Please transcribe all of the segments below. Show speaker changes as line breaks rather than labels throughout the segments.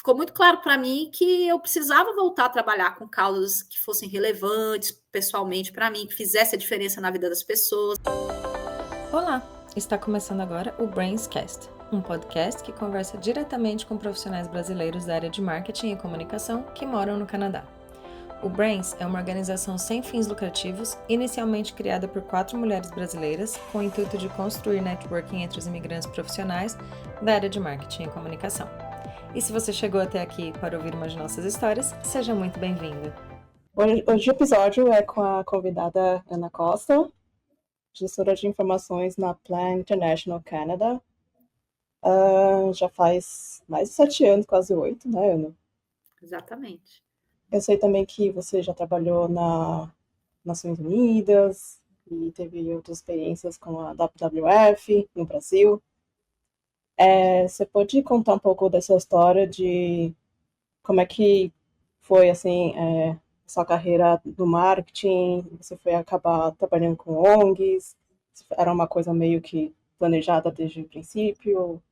ficou muito claro para mim que eu precisava voltar a trabalhar com causas que fossem relevantes pessoalmente para mim, que fizesse a diferença na vida das pessoas.
Olá, está começando agora o Brainscast, um podcast que conversa diretamente com profissionais brasileiros da área de marketing e comunicação que moram no Canadá. O Brains é uma organização sem fins lucrativos, inicialmente criada por 4 mulheres brasileiras, com o intuito de construir networking entre os imigrantes profissionais da área de marketing e comunicação. E se você chegou até aqui para ouvir uma de nossas histórias, seja muito bem-vindo.
Hoje o episódio é com a convidada Ana Costa, gestora de informações na Plan International Canada. Já faz mais de 7 anos, quase 8, né, Ana?
Exatamente.
Eu sei também que você já trabalhou na Nações Unidas e teve outras experiências com a WWF no Brasil. Você pode contar um pouco dessa história de como é que foi, assim, sua carreira no marketing? Você foi acabar trabalhando com ONGs? Era uma coisa meio que planejada desde o princípio?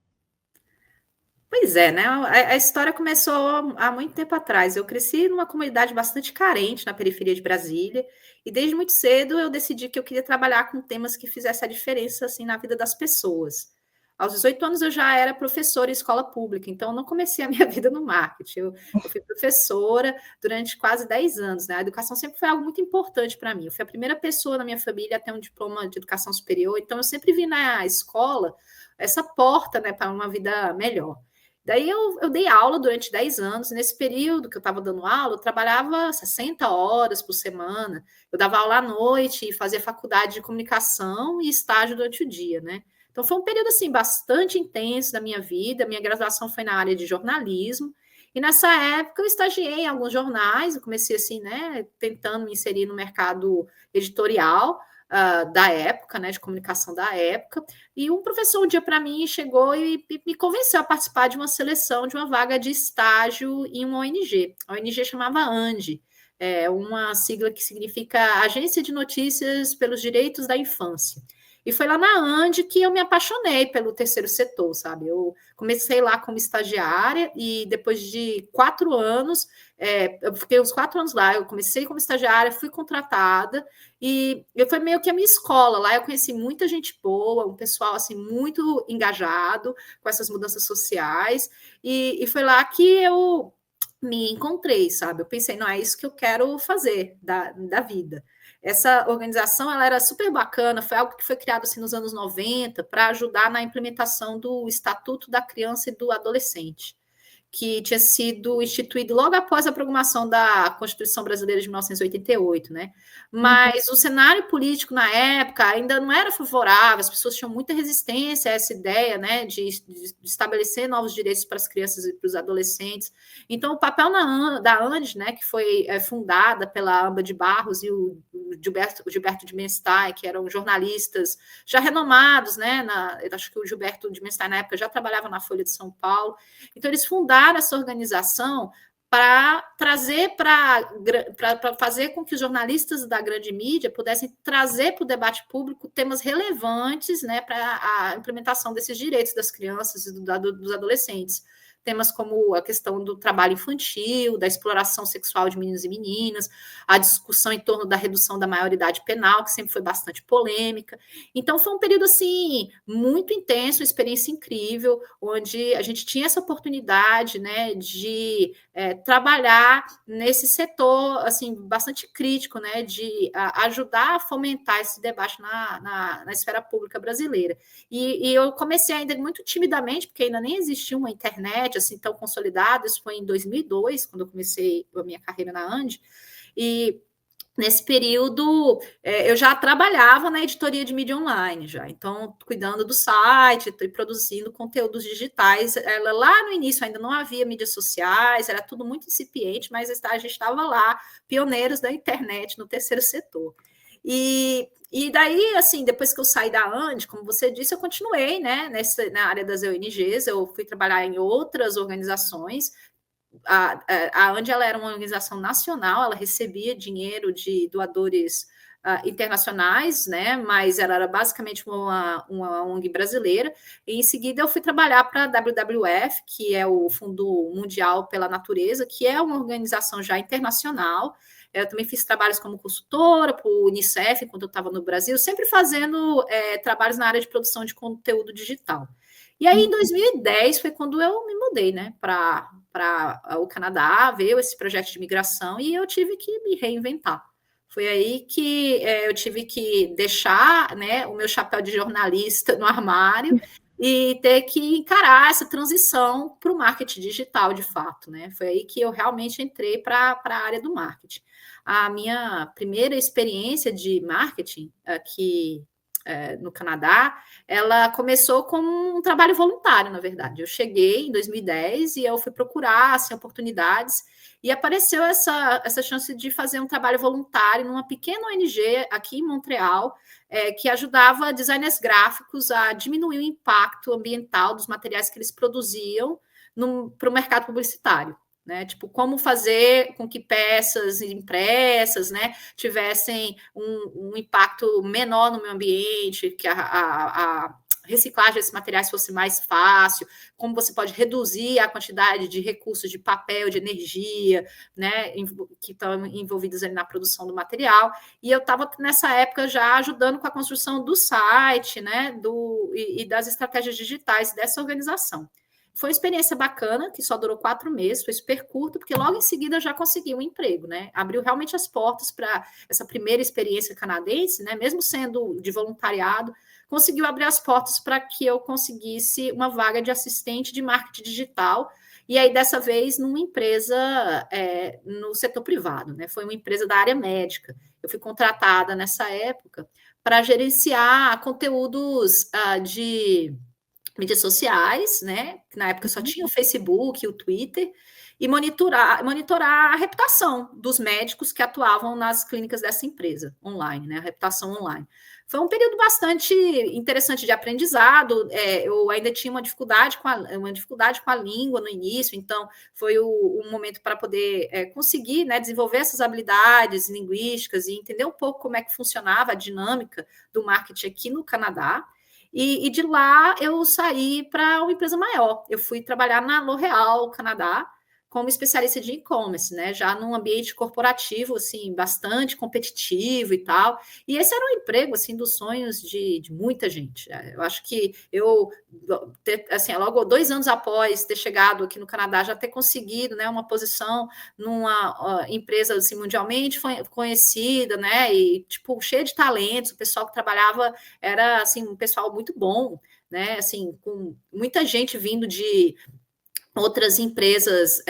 Pois é, né? A história começou há muito tempo atrás. Eu cresci numa comunidade bastante carente na periferia de Brasília, e desde muito cedo eu decidi que eu queria trabalhar com temas que fizessem a diferença assim na vida das pessoas. Aos 18 anos eu já era professora em escola pública, então eu não comecei a minha vida no marketing. Eu fui professora durante quase 10 anos, né? A educação sempre foi algo muito importante para mim. Eu fui a primeira pessoa na minha família a ter um diploma de educação superior, então eu sempre vi na escola essa porta, né, para uma vida melhor. Daí eu dei aula durante 10 anos, e nesse período que eu estava dando aula, eu trabalhava 60 horas por semana, eu dava aula à noite e fazia faculdade de comunicação e estágio durante o dia, né? Então foi um período assim bastante intenso da minha vida. Minha graduação foi na área de jornalismo, e nessa época eu estagiei em alguns jornais, eu comecei assim, né, tentando me inserir no mercado editorial da época, né, de comunicação da época. E um professor um dia para mim chegou e me convenceu a participar de uma seleção de uma vaga de estágio em uma ONG. A ONG chamava ANDI, uma sigla que significa Agência de Notícias pelos Direitos da Infância. E foi lá na ANDI que eu me apaixonei pelo terceiro setor, sabe? Eu comecei lá como estagiária e depois de 4 anos, eu fiquei uns 4 anos lá, eu comecei como estagiária, fui contratada e foi meio que a minha escola. Lá eu conheci muita gente boa, um pessoal assim muito engajado com essas mudanças sociais, e foi lá que eu me encontrei, sabe? Eu pensei, não, é isso que eu quero fazer da vida. Essa organização ela era super bacana, foi algo que foi criado assim, nos anos 90 para ajudar na implementação do Estatuto da Criança e do Adolescente, que tinha sido instituído logo após a promulgação da Constituição Brasileira de 1988, né? Mas o cenário político na época ainda não era favorável, as pessoas tinham muita resistência a essa ideia, né, de estabelecer novos direitos para as crianças e para os adolescentes. Então, o papel da ANDI, né, que foi fundada pela Amba de Barros e o Gilberto de Menstein, que eram jornalistas já renomados, né? Acho que o Gilberto de Menstein, na época, já trabalhava na Folha de São Paulo. Então, eles fundaram essa organização para trazer para fazer com que os jornalistas da grande mídia pudessem trazer para o debate público temas relevantes, né, para a implementação desses direitos das crianças e dos adolescentes. Temas como a questão do trabalho infantil, da exploração sexual de meninos e meninas, a discussão em torno da redução da maioridade penal, que sempre foi bastante polêmica. Então, foi um período, assim, muito intenso, uma experiência incrível, onde a gente tinha essa oportunidade, né, de trabalhar nesse setor, assim, bastante crítico, né, de ajudar a fomentar esse debate na esfera pública brasileira. E eu comecei ainda muito timidamente, porque ainda nem existia uma internet assim tão consolidada. Isso foi em 2002, quando eu comecei a minha carreira na ANDI, e nesse período, eu já trabalhava na editoria de mídia online, já, então, cuidando do site e produzindo conteúdos digitais. Lá no início ainda não havia mídias sociais, era tudo muito incipiente, mas a gente estava lá, pioneiros da internet no terceiro setor. E daí, assim, depois que eu saí da ANDI, como você disse, eu continuei, né, na área das ONGs, eu fui trabalhar em outras organizações. A ANDI ela era uma organização nacional, ela recebia dinheiro de doadores internacionais, né? Mas ela era basicamente uma ONG brasileira. E em seguida eu fui trabalhar para a WWF, que é o Fundo Mundial pela Natureza, que é uma organização já internacional. Eu também fiz trabalhos como consultora para o Unicef, quando eu estava no Brasil, sempre fazendo trabalhos na área de produção de conteúdo digital. E aí, em 2010, foi quando eu me mudei, né, para o Canadá, veio esse projeto de migração e eu tive que me reinventar. Foi aí que eu tive que deixar, né, o meu chapéu de jornalista no armário e ter que encarar essa transição para o marketing digital, de fato, né? Foi aí que eu realmente entrei para a área do marketing. A minha primeira experiência de marketing aqui no Canadá, ela começou como um trabalho voluntário, na verdade. Eu cheguei em 2010 e eu fui procurar assim, oportunidades e apareceu essa chance de fazer um trabalho voluntário numa pequena ONG aqui em Montreal, que ajudava designers gráficos a diminuir o impacto ambiental dos materiais que eles produziam para o mercado publicitário. Né? Tipo, como fazer com que peças impressas, né, tivessem um impacto menor no meio ambiente, que a reciclagem desses materiais fosse mais fácil, como você pode reduzir a quantidade de recursos de papel, de energia, né, que estão envolvidos ali na produção do material. E eu estava nessa época já ajudando com a construção do site, né, e das estratégias digitais dessa organização. Foi uma experiência bacana, que só durou 4 meses, foi super curto, porque logo em seguida eu já consegui um emprego, né? Abriu realmente as portas para essa primeira experiência canadense, né? Mesmo sendo de voluntariado, conseguiu abrir as portas para que eu conseguisse uma vaga de assistente de marketing digital, e aí dessa vez numa empresa no setor privado, né? Foi uma empresa da área médica. Eu fui contratada nessa época para gerenciar conteúdos de mídias sociais, né? Na época só tinha o Facebook, o Twitter, e monitorar a reputação dos médicos que atuavam nas clínicas dessa empresa online, né? A reputação online. Foi um período bastante interessante de aprendizado. Eu ainda tinha uma dificuldade com a língua no início, então foi um momento para poder conseguir, né, desenvolver essas habilidades linguísticas e entender um pouco como é que funcionava a dinâmica do marketing aqui no Canadá. E de lá eu saí para uma empresa maior. Eu fui trabalhar na L'Oréal, Canadá, como especialista de e-commerce, né? Já num ambiente corporativo, assim, bastante competitivo e tal. E esse era um emprego, assim, dos sonhos de muita gente. Eu acho que assim, logo 2 anos após ter chegado aqui no Canadá, já ter conseguido, né, uma posição numa empresa, assim, mundialmente conhecida, né? E, tipo, cheia de talentos, o pessoal que trabalhava era, assim, um pessoal muito bom, né? Assim, com muita gente vindo de outras empresas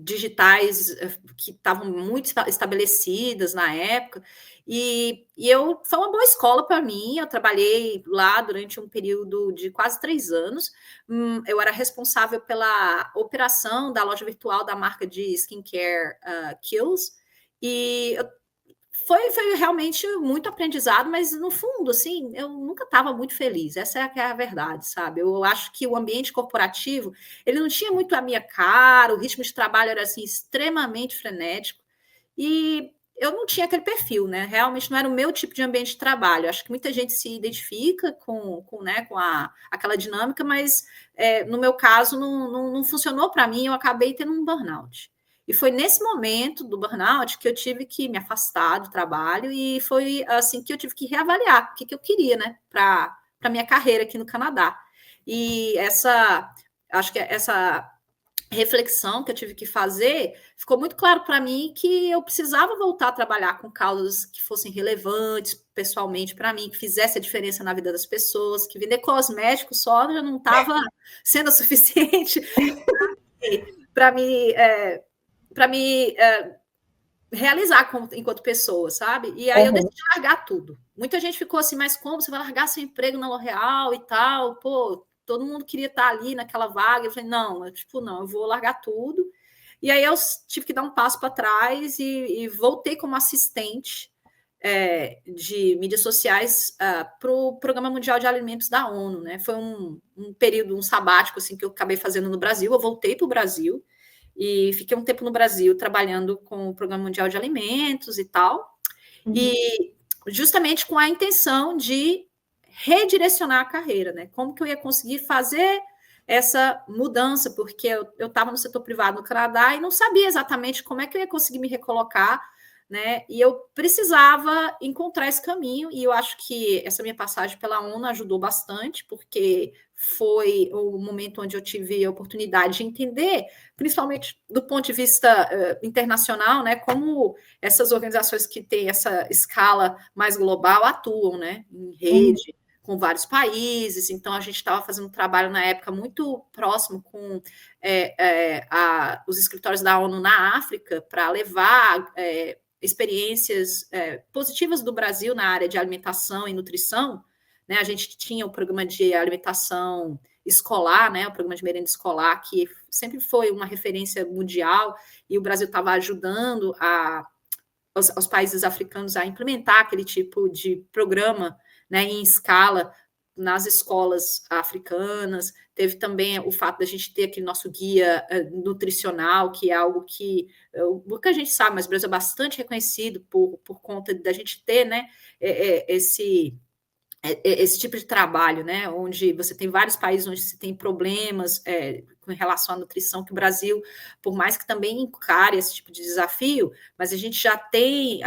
digitais que estavam muito estabelecidas na época, e foi uma boa escola para mim. Eu trabalhei lá durante um período de quase 3 anos. Eu era responsável pela operação da loja virtual da marca de skincare Kiehl's, e foi realmente muito aprendizado, mas no fundo, assim, eu nunca estava muito feliz. Essa é a verdade, sabe? Eu acho que o ambiente corporativo, ele não tinha muito a minha cara, o ritmo de trabalho era assim extremamente frenético e eu não tinha aquele perfil, né? Realmente não era o meu tipo de ambiente de trabalho. Acho que muita gente se identifica né, com aquela dinâmica, mas no meu caso não funcionou para mim. Eu acabei tendo um burnout. E foi nesse momento do burnout que eu tive que me afastar do trabalho e foi assim que eu tive que reavaliar o que eu queria, né, para a minha carreira aqui no Canadá. E acho que essa reflexão que eu tive que fazer, ficou muito claro para mim que eu precisava voltar a trabalhar com causas que fossem relevantes pessoalmente para mim, que fizesse a diferença na vida das pessoas, que vender cosméticos só já não estava sendo suficiente para me realizar enquanto pessoa, sabe? E aí eu decidi largar tudo. Muita gente ficou assim, mas como você vai largar seu emprego na L'Oréal e tal? Pô, todo mundo queria estar ali naquela vaga. Eu falei, não, eu vou largar tudo. E aí eu tive que dar um passo para trás e voltei como assistente de mídias sociais para o Programa Mundial de Alimentos da ONU, né? Foi um período, um sabático assim, que eu acabei fazendo no Brasil. Eu voltei para o Brasil e fiquei um tempo no Brasil trabalhando com o Programa Mundial de Alimentos e tal. E justamente com a intenção de redirecionar a carreira, né? Como que eu ia conseguir fazer essa mudança, porque eu estava no setor privado no Canadá e não sabia exatamente como é que eu ia conseguir me recolocar, né? E eu precisava encontrar esse caminho, e eu acho que essa minha passagem pela ONU ajudou bastante, porque foi o momento onde eu tive a oportunidade de entender, principalmente do ponto de vista internacional, né, como essas organizações que têm essa escala mais global atuam, né, em rede, com vários países. Então, a gente estava fazendo um trabalho na época muito próximo com os escritórios da ONU na África para levar experiências positivas do Brasil na área de alimentação e nutrição, né? A gente tinha o programa de alimentação escolar, né? O programa de merenda escolar, que sempre foi uma referência mundial, e o Brasil estava ajudando aos países africanos a implementar aquele tipo de programa, né, em escala nas escolas africanas. Teve também o fato da gente ter aquele nosso guia nutricional, que é algo que a gente sabe, mas o Brasil é bastante reconhecido por conta da gente ter, né, esse tipo de trabalho, né, onde você tem vários países onde você tem problemas com relação à nutrição, que o Brasil, por mais que também encare esse tipo de desafio, mas a gente já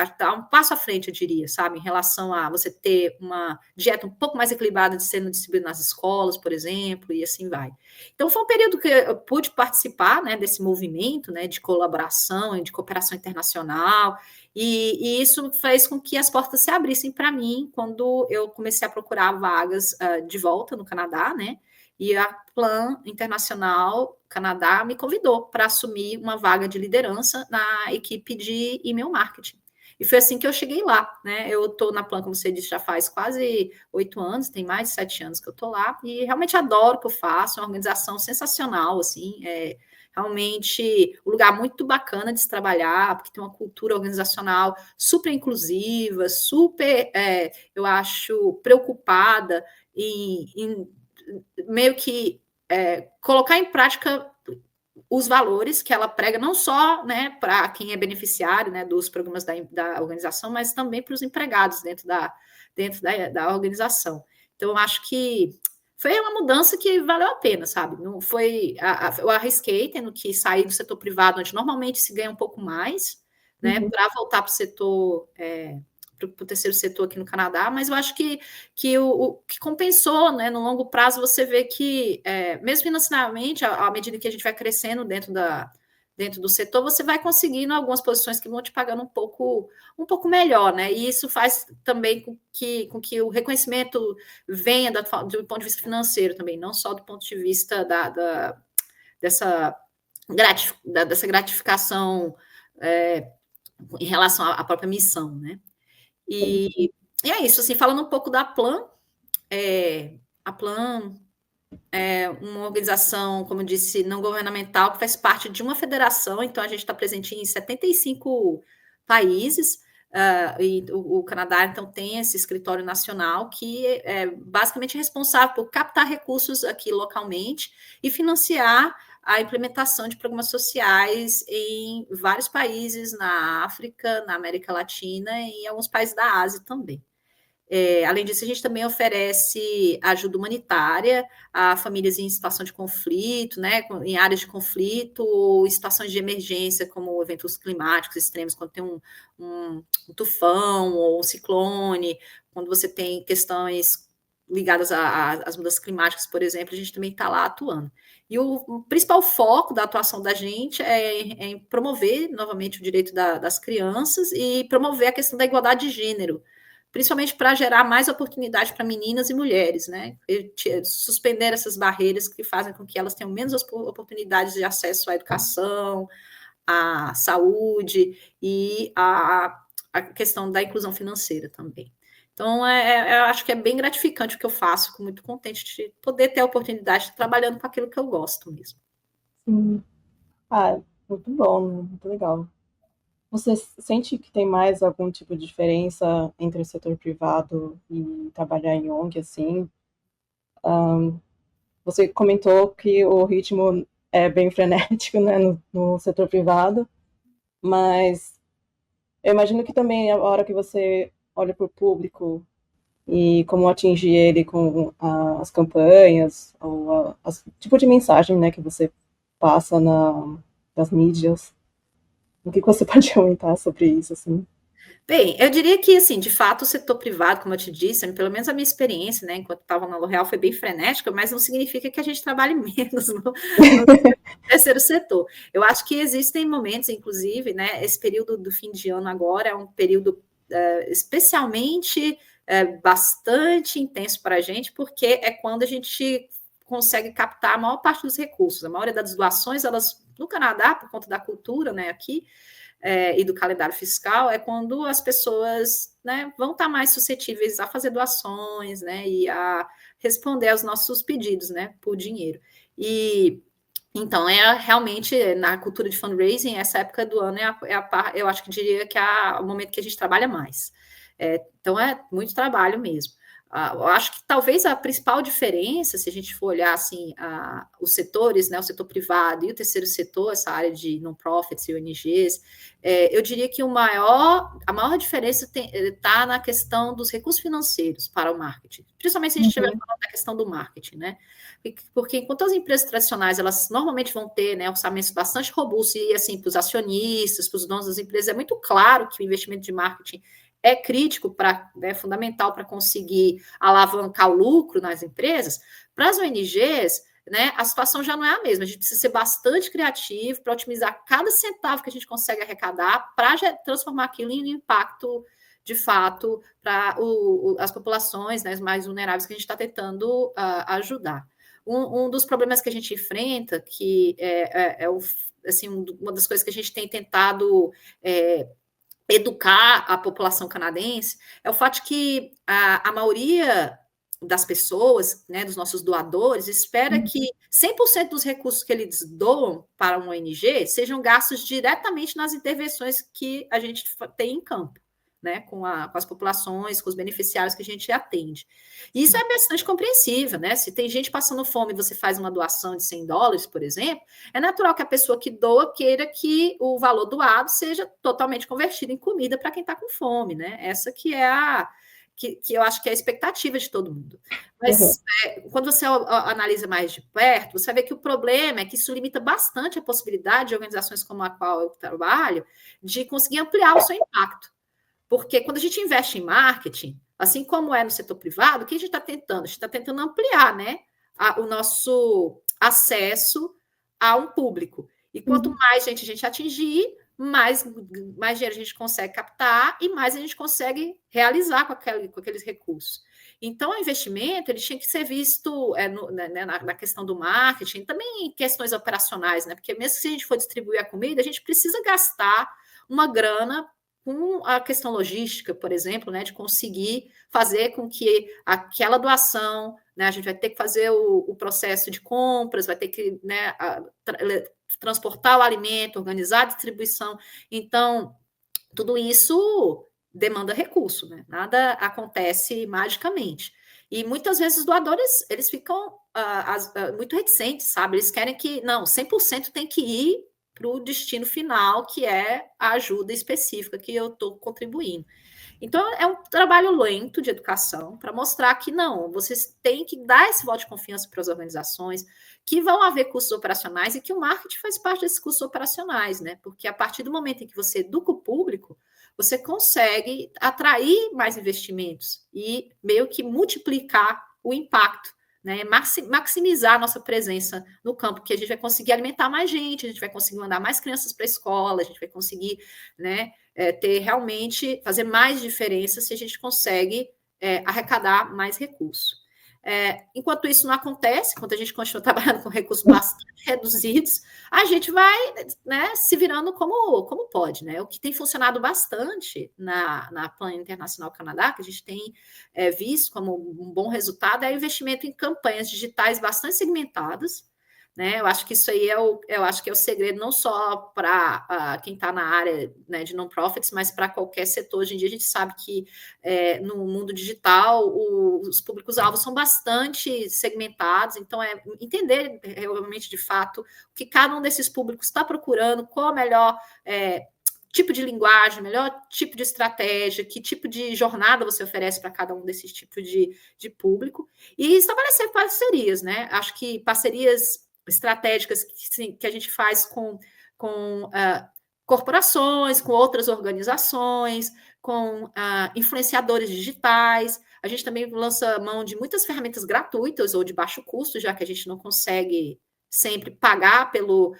está um passo à frente, eu diria, sabe, em relação a você ter uma dieta um pouco mais equilibrada de sendo distribuída nas escolas, por exemplo, e assim vai. Então, foi um período que eu pude participar, né, desse movimento, né, de colaboração, de cooperação internacional, e isso fez com que as portas se abrissem para mim quando eu comecei a procurar vagas de volta no Canadá, né? E a Plan Internacional Canadá me convidou para assumir uma vaga de liderança na equipe de e-mail marketing. E foi assim que eu cheguei lá, né? Eu estou na Plan, como você disse, já faz quase 8 anos, tem mais de 7 anos que eu estou lá, e realmente adoro o que eu faço, é uma organização sensacional, assim, realmente um lugar muito bacana de se trabalhar, porque tem uma cultura organizacional super inclusiva, super, eu acho, preocupada em meio que colocar em prática os valores que ela prega, não só, né, para quem é beneficiário, né, dos programas da organização, mas também para os empregados dentro da organização. Então, eu acho que foi uma mudança que valeu a pena, sabe? Não foi, eu arrisquei tendo que sair do setor privado, onde normalmente se ganha um pouco mais, né, para voltar para o setor, para o terceiro setor aqui no Canadá, mas eu acho que o que compensou, né, no longo prazo, você vê que, mesmo financeiramente, à medida que a gente vai crescendo dentro do setor, você vai conseguindo algumas posições que vão te pagando um pouco melhor, né? E isso faz também com que o reconhecimento venha do ponto de vista financeiro também, não só do ponto de vista dessa gratificação em relação à própria missão, né? E é isso, assim, falando um pouco da Plan, a Plan é uma organização, como eu disse, não governamental, que faz parte de uma federação, então a gente está presente em 75 países, e o Canadá, então, tem esse escritório nacional que é basicamente responsável por captar recursos aqui localmente e financiar a implementação de programas sociais em vários países na África, na América Latina e em alguns países da Ásia também. Além disso, a gente também oferece ajuda humanitária a famílias em situação de conflito, né, em áreas de conflito, ou em situações de emergência, como eventos climáticos extremos, quando tem um tufão ou um ciclone, quando você tem questões ligadas às mudanças climáticas, por exemplo, a gente também está lá atuando. E o principal foco da atuação da gente é em promover, novamente, o direito das crianças e promover a questão da igualdade de gênero, principalmente para gerar mais oportunidade para meninas e mulheres, né? Suspender essas barreiras que fazem com que elas tenham menos oportunidades de acesso à educação, à saúde e à questão da inclusão financeira também. Então, eu acho que é bem gratificante o que eu faço, fico muito contente de poder ter a oportunidade de estar trabalhando com aquilo que eu gosto mesmo.
Sim. Muito bom, muito legal. Você sente que tem mais algum tipo de diferença entre o setor privado e trabalhar em ONG, assim? Você comentou que o ritmo é bem frenético, né, no setor privado, mas eu imagino que também a hora que você olha para o público e como atingir ele com as campanhas, ou tipo de mensagem, né, que você passa nas mídias. O que você pode comentar sobre isso, assim?
Bem, eu diria que, assim, de fato, o setor privado, como eu te disse, pelo menos a minha experiência, né, enquanto estava na L'Oréal, foi bem frenética, mas não significa que a gente trabalhe menos no terceiro setor. Eu acho que existem momentos, inclusive, né, esse período do fim de ano agora é um período especialmente bastante intenso para a gente, porque é quando a gente consegue captar a maior parte dos recursos. A maioria das doações, elas, no Canadá, por conta da cultura, né, aqui, e do calendário fiscal, é quando as pessoas, né, vão estar mais suscetíveis a fazer doações, né, e a responder aos nossos pedidos, né, por dinheiro. E então, realmente, na cultura de fundraising, essa época do ano eu acho que diria que é o momento que a gente trabalha mais. Então, é muito trabalho mesmo. Eu acho que talvez a principal diferença, se a gente for olhar assim, os setores, né, o setor privado e o terceiro setor, essa área de non-profits e ONGs, eu diria que a maior diferença está na questão dos recursos financeiros para o marketing, principalmente se a gente estiver falando da questão do marketing, né? Porque enquanto as empresas tradicionais, elas normalmente vão ter, né, orçamentos bastante robustos, e assim, para os acionistas, para os donos das empresas, é muito claro que o investimento de marketing é crítico, é fundamental para conseguir alavancar o lucro nas empresas. Para as ONGs, né, a situação já não é a mesma. A gente precisa ser bastante criativo para otimizar cada centavo que a gente consegue arrecadar para transformar aquilo em impacto de fato para as populações, né, mais vulneráveis que a gente está tentando ajudar. Um dos problemas que a gente enfrenta, que assim, uma das coisas que a gente tem tentado educar a população canadense, é o fato de que a maioria das pessoas, né, dos nossos doadores, espera que 100% dos recursos que eles doam para uma ONG sejam gastos diretamente nas intervenções que a gente tem em campo, né, com as populações, com os beneficiários que a gente atende. E isso é bastante compreensível, né? Se tem gente passando fome e você faz uma doação de $100, por exemplo, é natural que a pessoa que doa queira que o valor doado seja totalmente convertido em comida para quem está com fome, né? Essa que é que eu acho que é a expectativa de todo mundo. Mas quando você analisa mais de perto, você vai ver que o problema é que isso limita bastante a possibilidade de organizações como a qual eu trabalho de conseguir ampliar o seu impacto. Porque quando a gente investe em marketing, assim como é no setor privado, o que a gente está tentando? A gente está tentando ampliar, né, o nosso acesso a um público. E quanto mais gente a gente atingir, mais dinheiro a gente consegue captar e mais a gente consegue realizar com aqueles recursos. Então, o investimento ele tinha que ser visto na questão do marketing, também em questões operacionais, né? Porque mesmo se a gente for distribuir a comida, a gente precisa gastar uma grana com a questão logística, por exemplo, né, de conseguir fazer com que aquela doação, né, a gente vai ter que fazer o processo de compras, vai ter que, né, transportar o alimento, organizar a distribuição. Então, tudo isso demanda recurso, né? Nada acontece magicamente. E muitas vezes os doadores, eles ficam muito reticentes, sabe? Eles querem que, não, 100% tem que ir para o destino final, que é a ajuda específica que eu estou contribuindo. Então, é um trabalho lento de educação para mostrar que não, vocês têm que dar esse voto de confiança para as organizações, que vão haver custos operacionais e que o marketing faz parte desses custos operacionais, né? Porque a partir do momento em que você educa o público, você consegue atrair mais investimentos e meio que multiplicar o impacto, né? Maximizar a nossa presença no campo, que a gente vai conseguir alimentar mais gente, a gente vai conseguir mandar mais crianças para a escola, a gente vai conseguir, né, ter realmente, fazer mais diferença se a gente consegue arrecadar mais recursos. Enquanto isso não acontece, enquanto a gente continua trabalhando com recursos bastante reduzidos, a gente vai, né, se virando como pode, né? O que tem funcionado bastante na Plano Internacional Canadá, que a gente tem visto como um bom resultado, é o investimento em campanhas digitais bastante segmentadas, né? Eu acho que isso aí eu acho que é o segredo não só para quem está na área, né, de non-profits, mas para qualquer setor. Hoje em dia a gente sabe que no mundo digital os públicos-alvos são bastante segmentados, então entender realmente de fato o que cada um desses públicos está procurando, qual a melhor tipo de linguagem, melhor tipo de estratégia, que tipo de jornada você oferece para cada um desses tipos de público, e estabelecer parcerias, né? Acho que parcerias estratégicas que a gente faz com corporações, com outras organizações, com influenciadores digitais. A gente também lança mão de muitas ferramentas gratuitas ou de baixo custo, já que a gente não consegue sempre pagar pelo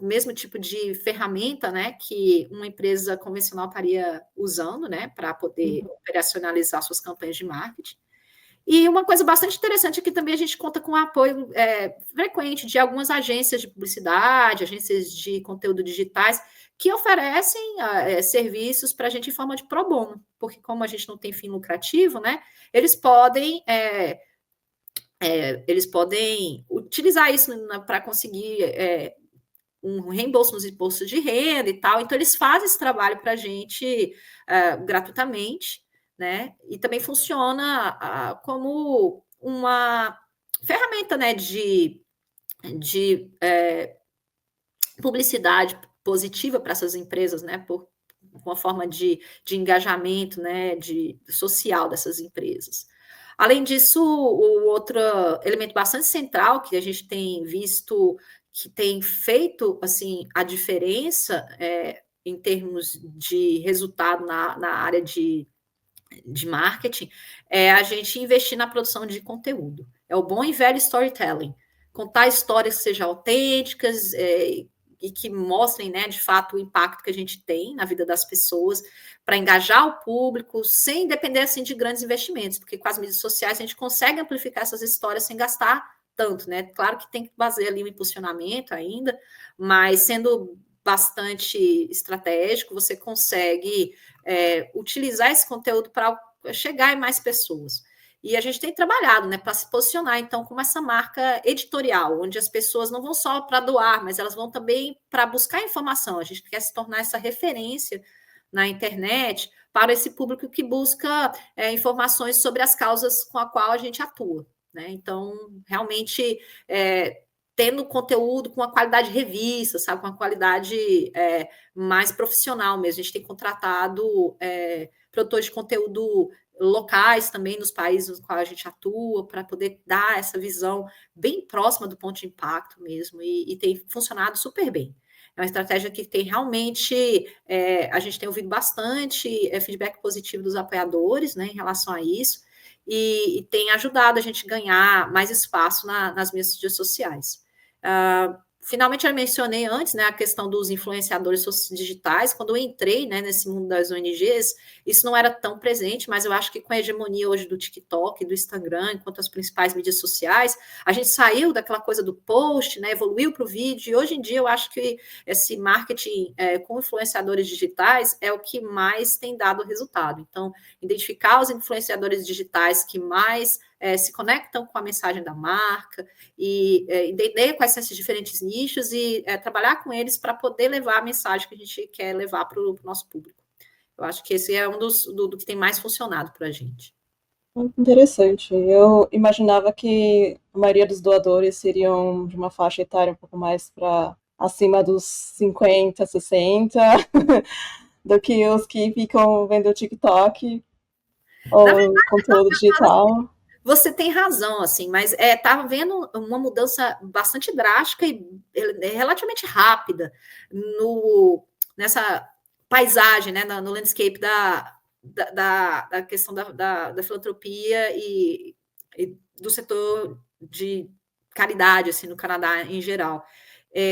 mesmo tipo de ferramenta, né, que uma empresa convencional estaria usando, né, para poder operacionalizar suas campanhas de marketing. E uma coisa bastante interessante é que também a gente conta com o apoio frequente de algumas agências de publicidade, agências de conteúdo digitais, que oferecem serviços para a gente em forma de pro bono, porque como a gente não tem fim lucrativo, né, eles podem utilizar isso para conseguir um reembolso nos impostos de renda e tal. Então, eles fazem esse trabalho para a gente gratuitamente, né? E também funciona como uma ferramenta, né, de publicidade positiva para essas empresas, né? Por uma forma de engajamento, né, social dessas empresas. Além disso, o outro elemento bastante central que a gente tem visto que tem feito assim a diferença em termos de resultado na área de marketing é a gente investir na produção de conteúdo. É o bom e velho storytelling. Contar histórias que sejam autênticas e que mostrem, né, de fato, o impacto que a gente tem na vida das pessoas, para engajar o público, sem depender assim, de grandes investimentos, porque com as mídias sociais a gente consegue amplificar essas histórias sem gastar tanto, né? Claro que tem que fazer ali um impulsionamento ainda, mas sendo bastante estratégico, você consegue utilizar esse conteúdo para chegar em mais pessoas. E a gente tem trabalhado, né, para se posicionar, então, como essa marca editorial, onde as pessoas não vão só para doar, mas elas vão também para buscar informação. A gente quer se tornar essa referência na internet para esse público que busca informações sobre as causas com a qual a gente atua, né? Então, realmente, tendo conteúdo com uma qualidade de revista, sabe, com uma qualidade mais profissional mesmo. A gente tem contratado produtores de conteúdo locais também nos países nos quais a gente atua, para poder dar essa visão bem próxima do ponto de impacto mesmo, e tem funcionado super bem. É uma estratégia que tem realmente, a gente tem ouvido bastante feedback positivo dos apoiadores, né, em relação a isso, e tem ajudado a gente a ganhar mais espaço nas mídias sociais. Finalmente, eu mencionei antes, né, a questão dos influenciadores digitais. Quando eu entrei, né, nesse mundo das ONGs, isso não era tão presente, mas eu acho que com a hegemonia hoje do TikTok, do Instagram, enquanto as principais mídias sociais, a gente saiu daquela coisa do post, né, evoluiu para o vídeo, e hoje em dia eu acho que esse marketing com influenciadores digitais é o que mais tem dado resultado. Então, identificar os influenciadores digitais que mais se conectam com a mensagem da marca e entender quais são esses diferentes nichos e trabalhar com eles para poder levar a mensagem que a gente quer levar para o nosso público. Eu acho que esse é um do que tem mais funcionado para a gente.
Interessante. Eu imaginava que a maioria dos doadores seriam de uma faixa etária um pouco mais para acima dos 50, 60, do que os que ficam vendo TikTok ou conteúdo digital.
Você tem razão, assim, mas tá havendo uma mudança bastante drástica e relativamente rápida nessa paisagem, né, no landscape da questão da filantropia e do setor de caridade, assim, no Canadá em geral.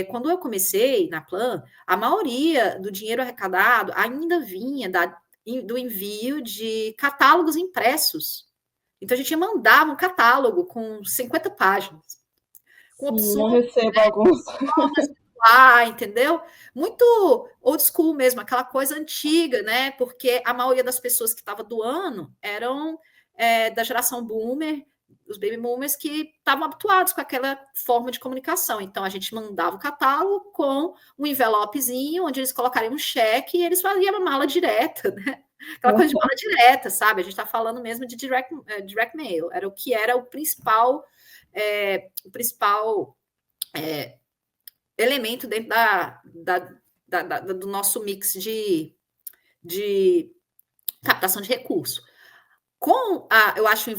Quando eu comecei na Plan, a maioria do dinheiro arrecadado ainda vinha do envio de catálogos impressos. Então, a gente mandava um catálogo com 50 páginas, com
Sim, eu
opções,
recebo alguns.
entendeu? Muito old school mesmo, aquela coisa antiga, né? Porque a maioria das pessoas que estava doando eram da geração boomer, os baby boomers que estavam habituados com aquela forma de comunicação. Então, a gente mandava o catálogo com um envelopezinho, onde eles colocariam um cheque e eles faziam uma mala direta, né? Aquela coisa de mala direta, sabe? A gente está falando mesmo de direct mail. Era o que era o principal elemento dentro do nosso mix de captação de recurso. Eu acho,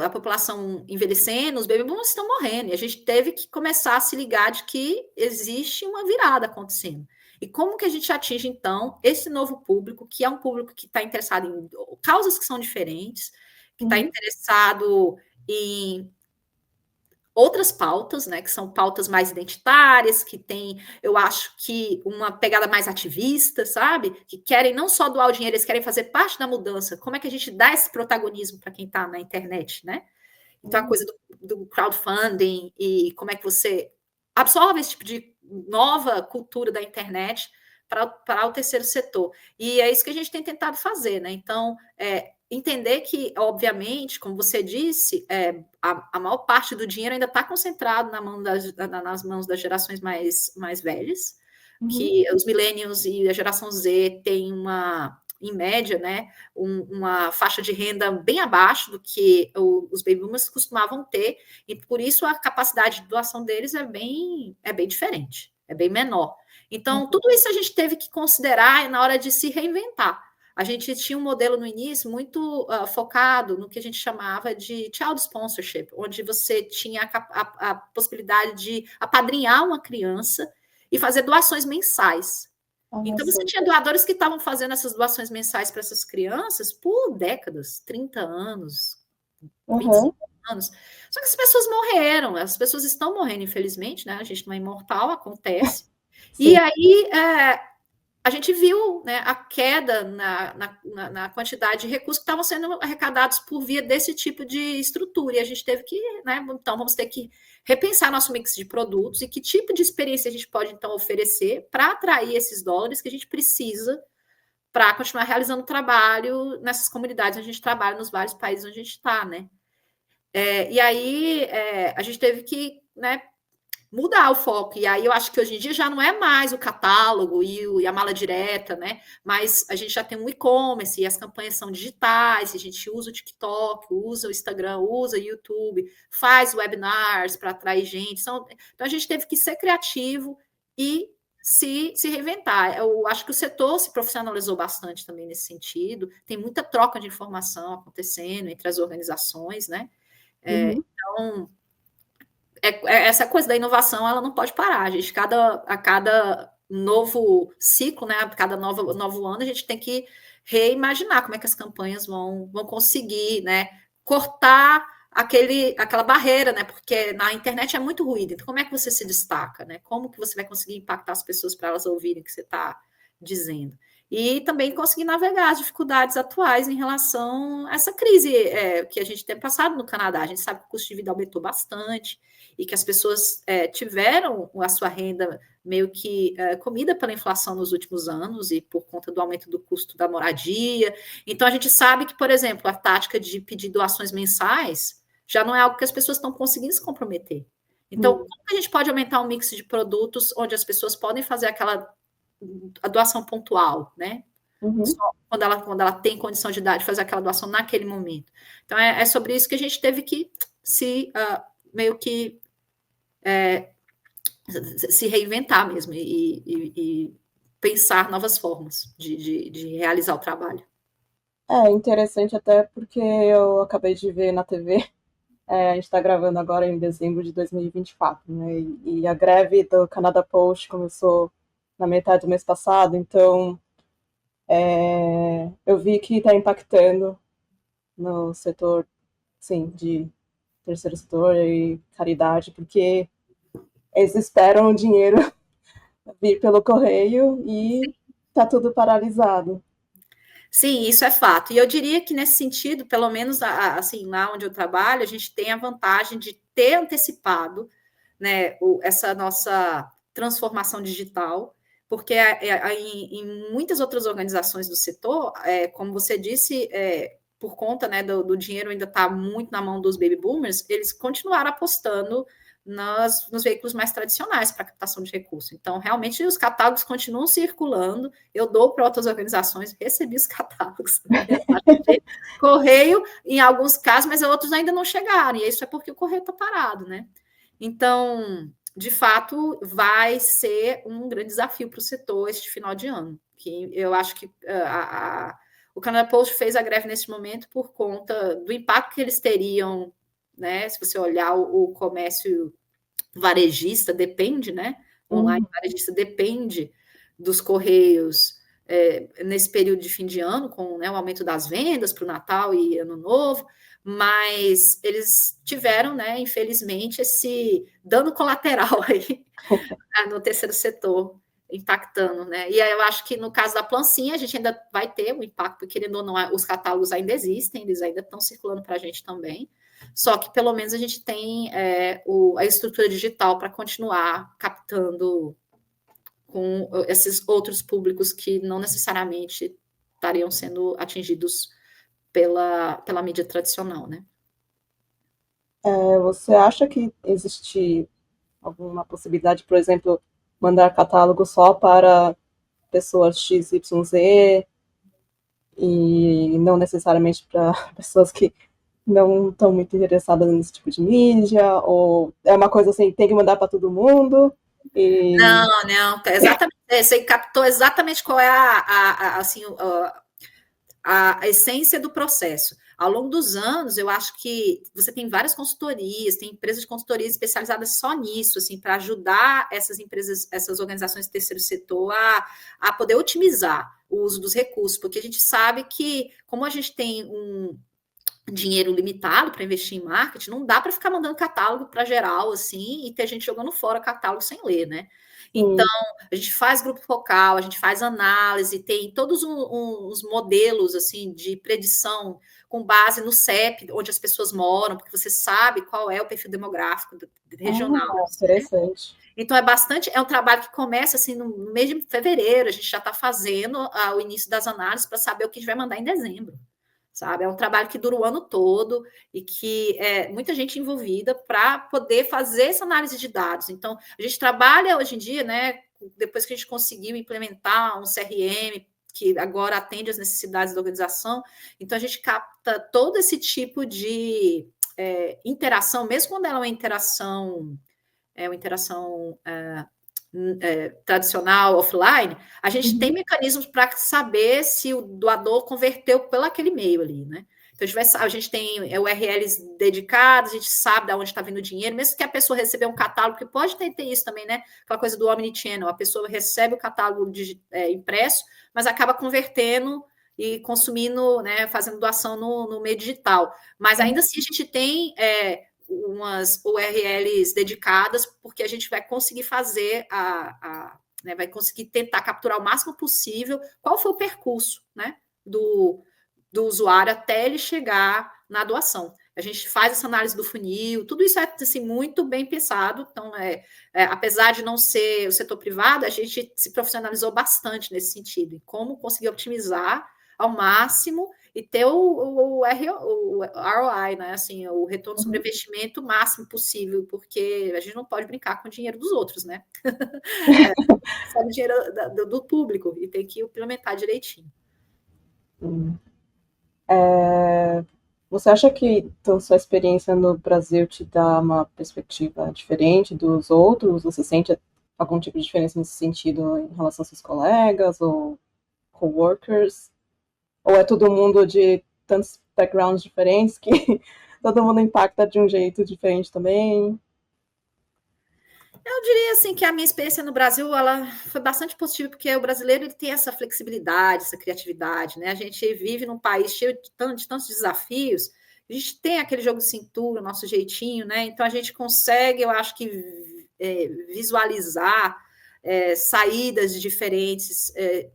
a população envelhecendo, os baby boomers estão morrendo, e a gente teve que começar a se ligar de que existe uma virada acontecendo. E como que a gente atinge, então, esse novo público, que é um público que está interessado em causas que são diferentes, que está interessado em outras pautas, né, que são pautas mais identitárias, que tem, eu acho que uma pegada mais ativista, sabe? Que querem não só doar o dinheiro, eles querem fazer parte da mudança. Como é que a gente dá esse protagonismo para quem está na internet, né? Então, a coisa do crowdfunding e como é que você absorve esse tipo de nova cultura da internet para o terceiro setor. E é isso que a gente tem tentado fazer, né? Então, entender que, obviamente, como você disse, a maior parte do dinheiro ainda está concentrado nas mãos das gerações mais velhas, que os millennials e a geração Z têm em média, né, uma faixa de renda bem abaixo do que os baby boomers costumavam ter, e por isso a capacidade de doação deles é bem diferente, é bem menor. Então, tudo isso a gente teve que considerar na hora de se reinventar. A gente tinha um modelo no início muito focado no que a gente chamava de child sponsorship, onde você tinha a possibilidade de apadrinhar uma criança e fazer doações mensais. Então, você tinha doadores que estavam fazendo essas doações mensais para essas crianças por décadas, 30 anos, 25 anos. Só que as pessoas morreram, as pessoas estão morrendo, infelizmente, né? A gente não é imortal, acontece. E aí, a gente viu, né, a queda na quantidade de recursos que estavam sendo arrecadados por via desse tipo de estrutura. E a gente teve que, né, então vamos ter que repensar nosso mix de produtos e que tipo de experiência a gente pode, então, oferecer para atrair esses dólares que a gente precisa para continuar realizando trabalho nessas comunidades onde a gente trabalha, nos vários países onde a gente está, né? E aí, a gente teve que, né, mudar o foco. E aí eu acho que hoje em dia já não é mais o catálogo e a mala direta, né? Mas a gente já tem um e-commerce e as campanhas são digitais, e a gente usa o TikTok, usa o Instagram, usa o YouTube, faz webinars para atrair gente. Então a gente teve que ser criativo e se reinventar. Eu acho que o setor se profissionalizou bastante também nesse sentido. Tem muita troca de informação acontecendo entre as organizações, né? Então, essa coisa da inovação, ela não pode parar, gente. A cada novo ciclo, né, a cada novo ano, a gente tem que reimaginar como é que as campanhas vão conseguir, né, cortar aquela barreira, né, porque na internet é muito ruído. Então, como é que você se destaca, né? Como que você vai conseguir impactar as pessoas para elas ouvirem o que você está dizendo? E também conseguir navegar as dificuldades atuais em relação a essa crise que a gente tem passado no Canadá. A gente sabe que o custo de vida aumentou bastante e que as pessoas tiveram a sua renda meio que comida pela inflação nos últimos anos e por conta do aumento do custo da moradia. Então, a gente sabe que, por exemplo, a tática de pedir doações mensais já não é algo que as pessoas estão conseguindo se comprometer. Então, como que a gente pode aumentar um mix de produtos onde as pessoas podem fazer a doação pontual, né? Só quando ela tem condição de fazer aquela doação naquele momento. Então, é sobre isso que a gente teve que meio que se reinventar mesmo e pensar novas formas de realizar o trabalho.
É interessante até porque eu acabei de ver na TV, a gente está gravando agora em dezembro de 2024, né? E a greve do Canada Post começou na metade do mês passado, então eu vi que está impactando no setor, sim, de terceiro setor e caridade, porque eles esperam o dinheiro vir pelo correio e está tudo paralisado.
Sim, isso é fato. E eu diria que nesse sentido, pelo menos assim, lá onde eu trabalho, a gente tem a vantagem de ter antecipado, né, essa nossa transformação digital, porque em muitas outras organizações do setor, como você disse, por conta, né, do dinheiro ainda estar muito na mão dos baby boomers, eles continuaram apostando nos veículos mais tradicionais para captação de recursos. Então, realmente, os catálogos continuam circulando. Eu dou para outras organizações, recebi os catálogos, né, de correio, em alguns casos, mas outros ainda não chegaram. E isso é porque o correio está parado, né? Então, de fato, vai ser um grande desafio para o setor este final de ano. Que eu acho que o Canada Post fez a greve nesse momento por conta do impacto que eles teriam, né? Se você olhar o comércio varejista, depende, né? Online varejista depende dos correios nesse período de fim de ano, com, né, o aumento das vendas para o Natal e Ano Novo, mas eles tiveram, né, infelizmente, esse dano colateral aí no terceiro setor, impactando, né? E aí eu acho que no caso da Plancinha, a gente ainda vai ter um impacto, porque, querendo ou não, os catálogos ainda existem, eles ainda estão circulando para a gente também, só que pelo menos a gente tem a estrutura digital para continuar captando com esses outros públicos que não necessariamente estariam sendo atingidos pela mídia tradicional, né?
Você acha que existe alguma possibilidade, por exemplo, mandar catálogo só para pessoas XYZ e não necessariamente para pessoas que não estão muito interessadas nesse tipo de mídia? Ou é uma coisa assim, tem que mandar para todo mundo? E...
Não, exatamente. Você captou exatamente qual é assim, a essência do processo. Ao longo dos anos, eu acho que você tem várias consultorias, tem empresas de consultoria especializadas só nisso, assim, para ajudar essas empresas, essas organizações do terceiro setor a poder otimizar o uso dos recursos, porque a gente sabe que, como a gente tem um dinheiro limitado para investir em marketing, não dá para ficar mandando catálogo para geral assim e ter gente jogando fora catálogo sem ler, né? Então, a gente faz grupo focal, a gente faz análise, tem todos uns modelos assim de predição com base no CEP, onde as pessoas moram, porque você sabe qual é o perfil demográfico regional.
Interessante.
Né? Então, é um trabalho que começa assim no mês de fevereiro, a gente já está fazendo o início das análises para saber o que a gente vai mandar em dezembro. Sabe? É um trabalho que dura o ano todo e que é muita gente envolvida para poder fazer essa análise de dados. Então, a gente trabalha hoje em dia, né, depois que a gente conseguiu implementar um CRM que agora atende às necessidades da organização, então a gente capta todo esse tipo de interação, mesmo quando ela é uma interação tradicional, offline, a gente tem mecanismos para saber se o doador converteu pelo aquele e-mail ali, né? Então, a gente tem URLs dedicados, a gente sabe de onde está vindo o dinheiro, mesmo que a pessoa receba um catálogo, que pode ter isso também, né? Aquela coisa do Omnichannel, a pessoa recebe o catálogo impresso, mas acaba convertendo e consumindo, né, fazendo doação no meio digital. Mas ainda assim a gente tem umas URLs dedicadas, porque a gente vai conseguir fazer né, vai conseguir tentar capturar o máximo possível qual foi o percurso, né, do usuário até ele chegar na doação. A gente faz essa análise do funil, tudo isso é assim, muito bem pensado. Então, apesar de não ser o setor privado, a gente se profissionalizou bastante nesse sentido, em como conseguir otimizar ao máximo e ter o ROI, né? Assim, o retorno sobre investimento máximo possível, porque a gente não pode brincar com o dinheiro dos outros, né? É o dinheiro do público e tem que implementar direitinho.
Você acha que então, sua experiência no Brasil te dá uma perspectiva diferente dos outros? Você sente algum tipo de diferença nesse sentido em relação aos seus colegas ou coworkers? Ou é todo mundo de tantos backgrounds diferentes que todo mundo impacta de um jeito diferente também?
Eu diria assim que a minha experiência no Brasil ela foi bastante positiva, porque o brasileiro ele tem essa flexibilidade, essa criatividade, né? A gente vive num país cheio de tantos desafios, a gente tem aquele jogo de cintura, o nosso jeitinho, né? Então a gente consegue, eu acho que, visualizar saídas diferentes,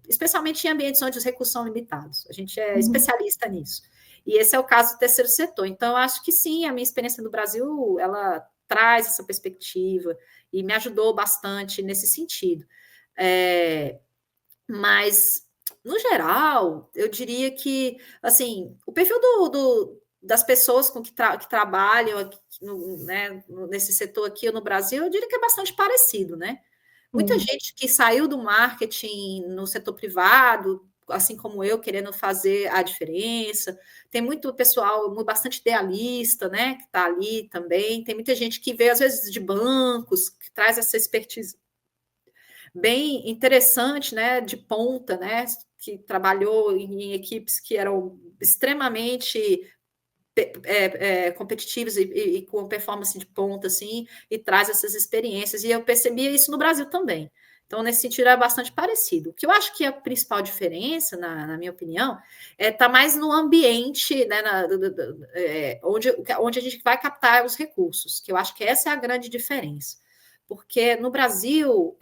especialmente em ambientes onde os recursos são limitados. A gente é especialista nisso. E esse é o caso do terceiro setor. Então, eu acho que sim, a minha experiência no Brasil, ela traz essa perspectiva e me ajudou bastante nesse sentido. Mas, no geral, eu diria que, assim, o perfil das pessoas com que trabalham aqui, né, nesse setor aqui no Brasil, eu diria que é bastante parecido, né? Muita gente que saiu do marketing no setor privado assim como eu, querendo fazer a diferença. Tem muito pessoal bastante idealista, né, que está ali também. Tem muita gente que veio, às vezes, de bancos, que traz essa expertise bem interessante, né, de ponta, né, que trabalhou em equipes que eram extremamente competitivos e com performance de ponta, assim, e traz essas experiências. E eu percebia isso no Brasil também. Então, nesse sentido, é bastante parecido. O que eu acho que a principal diferença, na minha opinião, está mais no ambiente, né, onde a gente vai captar os recursos, que eu acho que essa é a grande diferença. Porque no Brasil,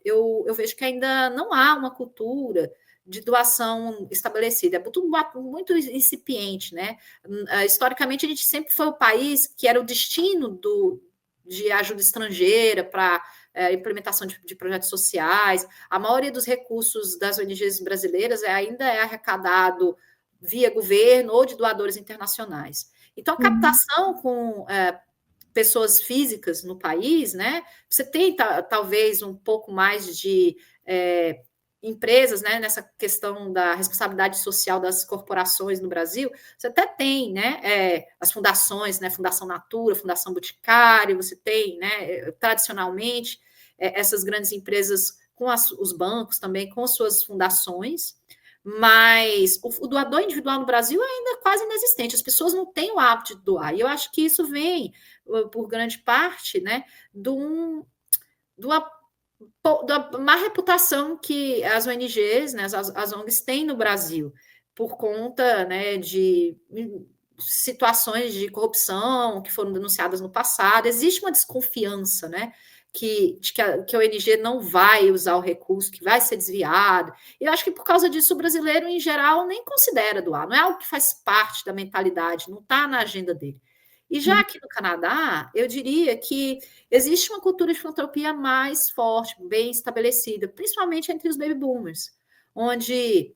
eu vejo que ainda não há uma cultura de doação estabelecida, é tudo muito incipiente, né? Historicamente, a gente sempre foi o país que era o destino de ajuda estrangeira para implementação de projetos sociais. A maioria dos recursos das ONGs brasileiras ainda é arrecadado via governo ou de doadores internacionais. Então, a captação com pessoas físicas no país, né? Você tem talvez um pouco mais de empresas, né, nessa questão da responsabilidade social das corporações no Brasil, você até tem, né, as fundações, né, Fundação Natura, Fundação Boticário, você tem, né, tradicionalmente, essas grandes empresas com os bancos também, com suas fundações, mas o doador individual no Brasil é ainda quase inexistente, as pessoas não têm o hábito de doar, e eu acho que isso vem, por grande parte, né, de uma da má reputação que as ONGs, né, as ONGs têm no Brasil, por conta, né, de situações de corrupção que foram denunciadas no passado. Existe uma desconfiança, né, que a ONG não vai usar o recurso, que vai ser desviado. E eu acho que por causa disso o brasileiro, em geral, nem considera doar, não é algo que faz parte da mentalidade, não está na agenda dele. E já aqui no Canadá, eu diria que existe uma cultura de filantropia mais forte, bem estabelecida, principalmente entre os baby boomers, onde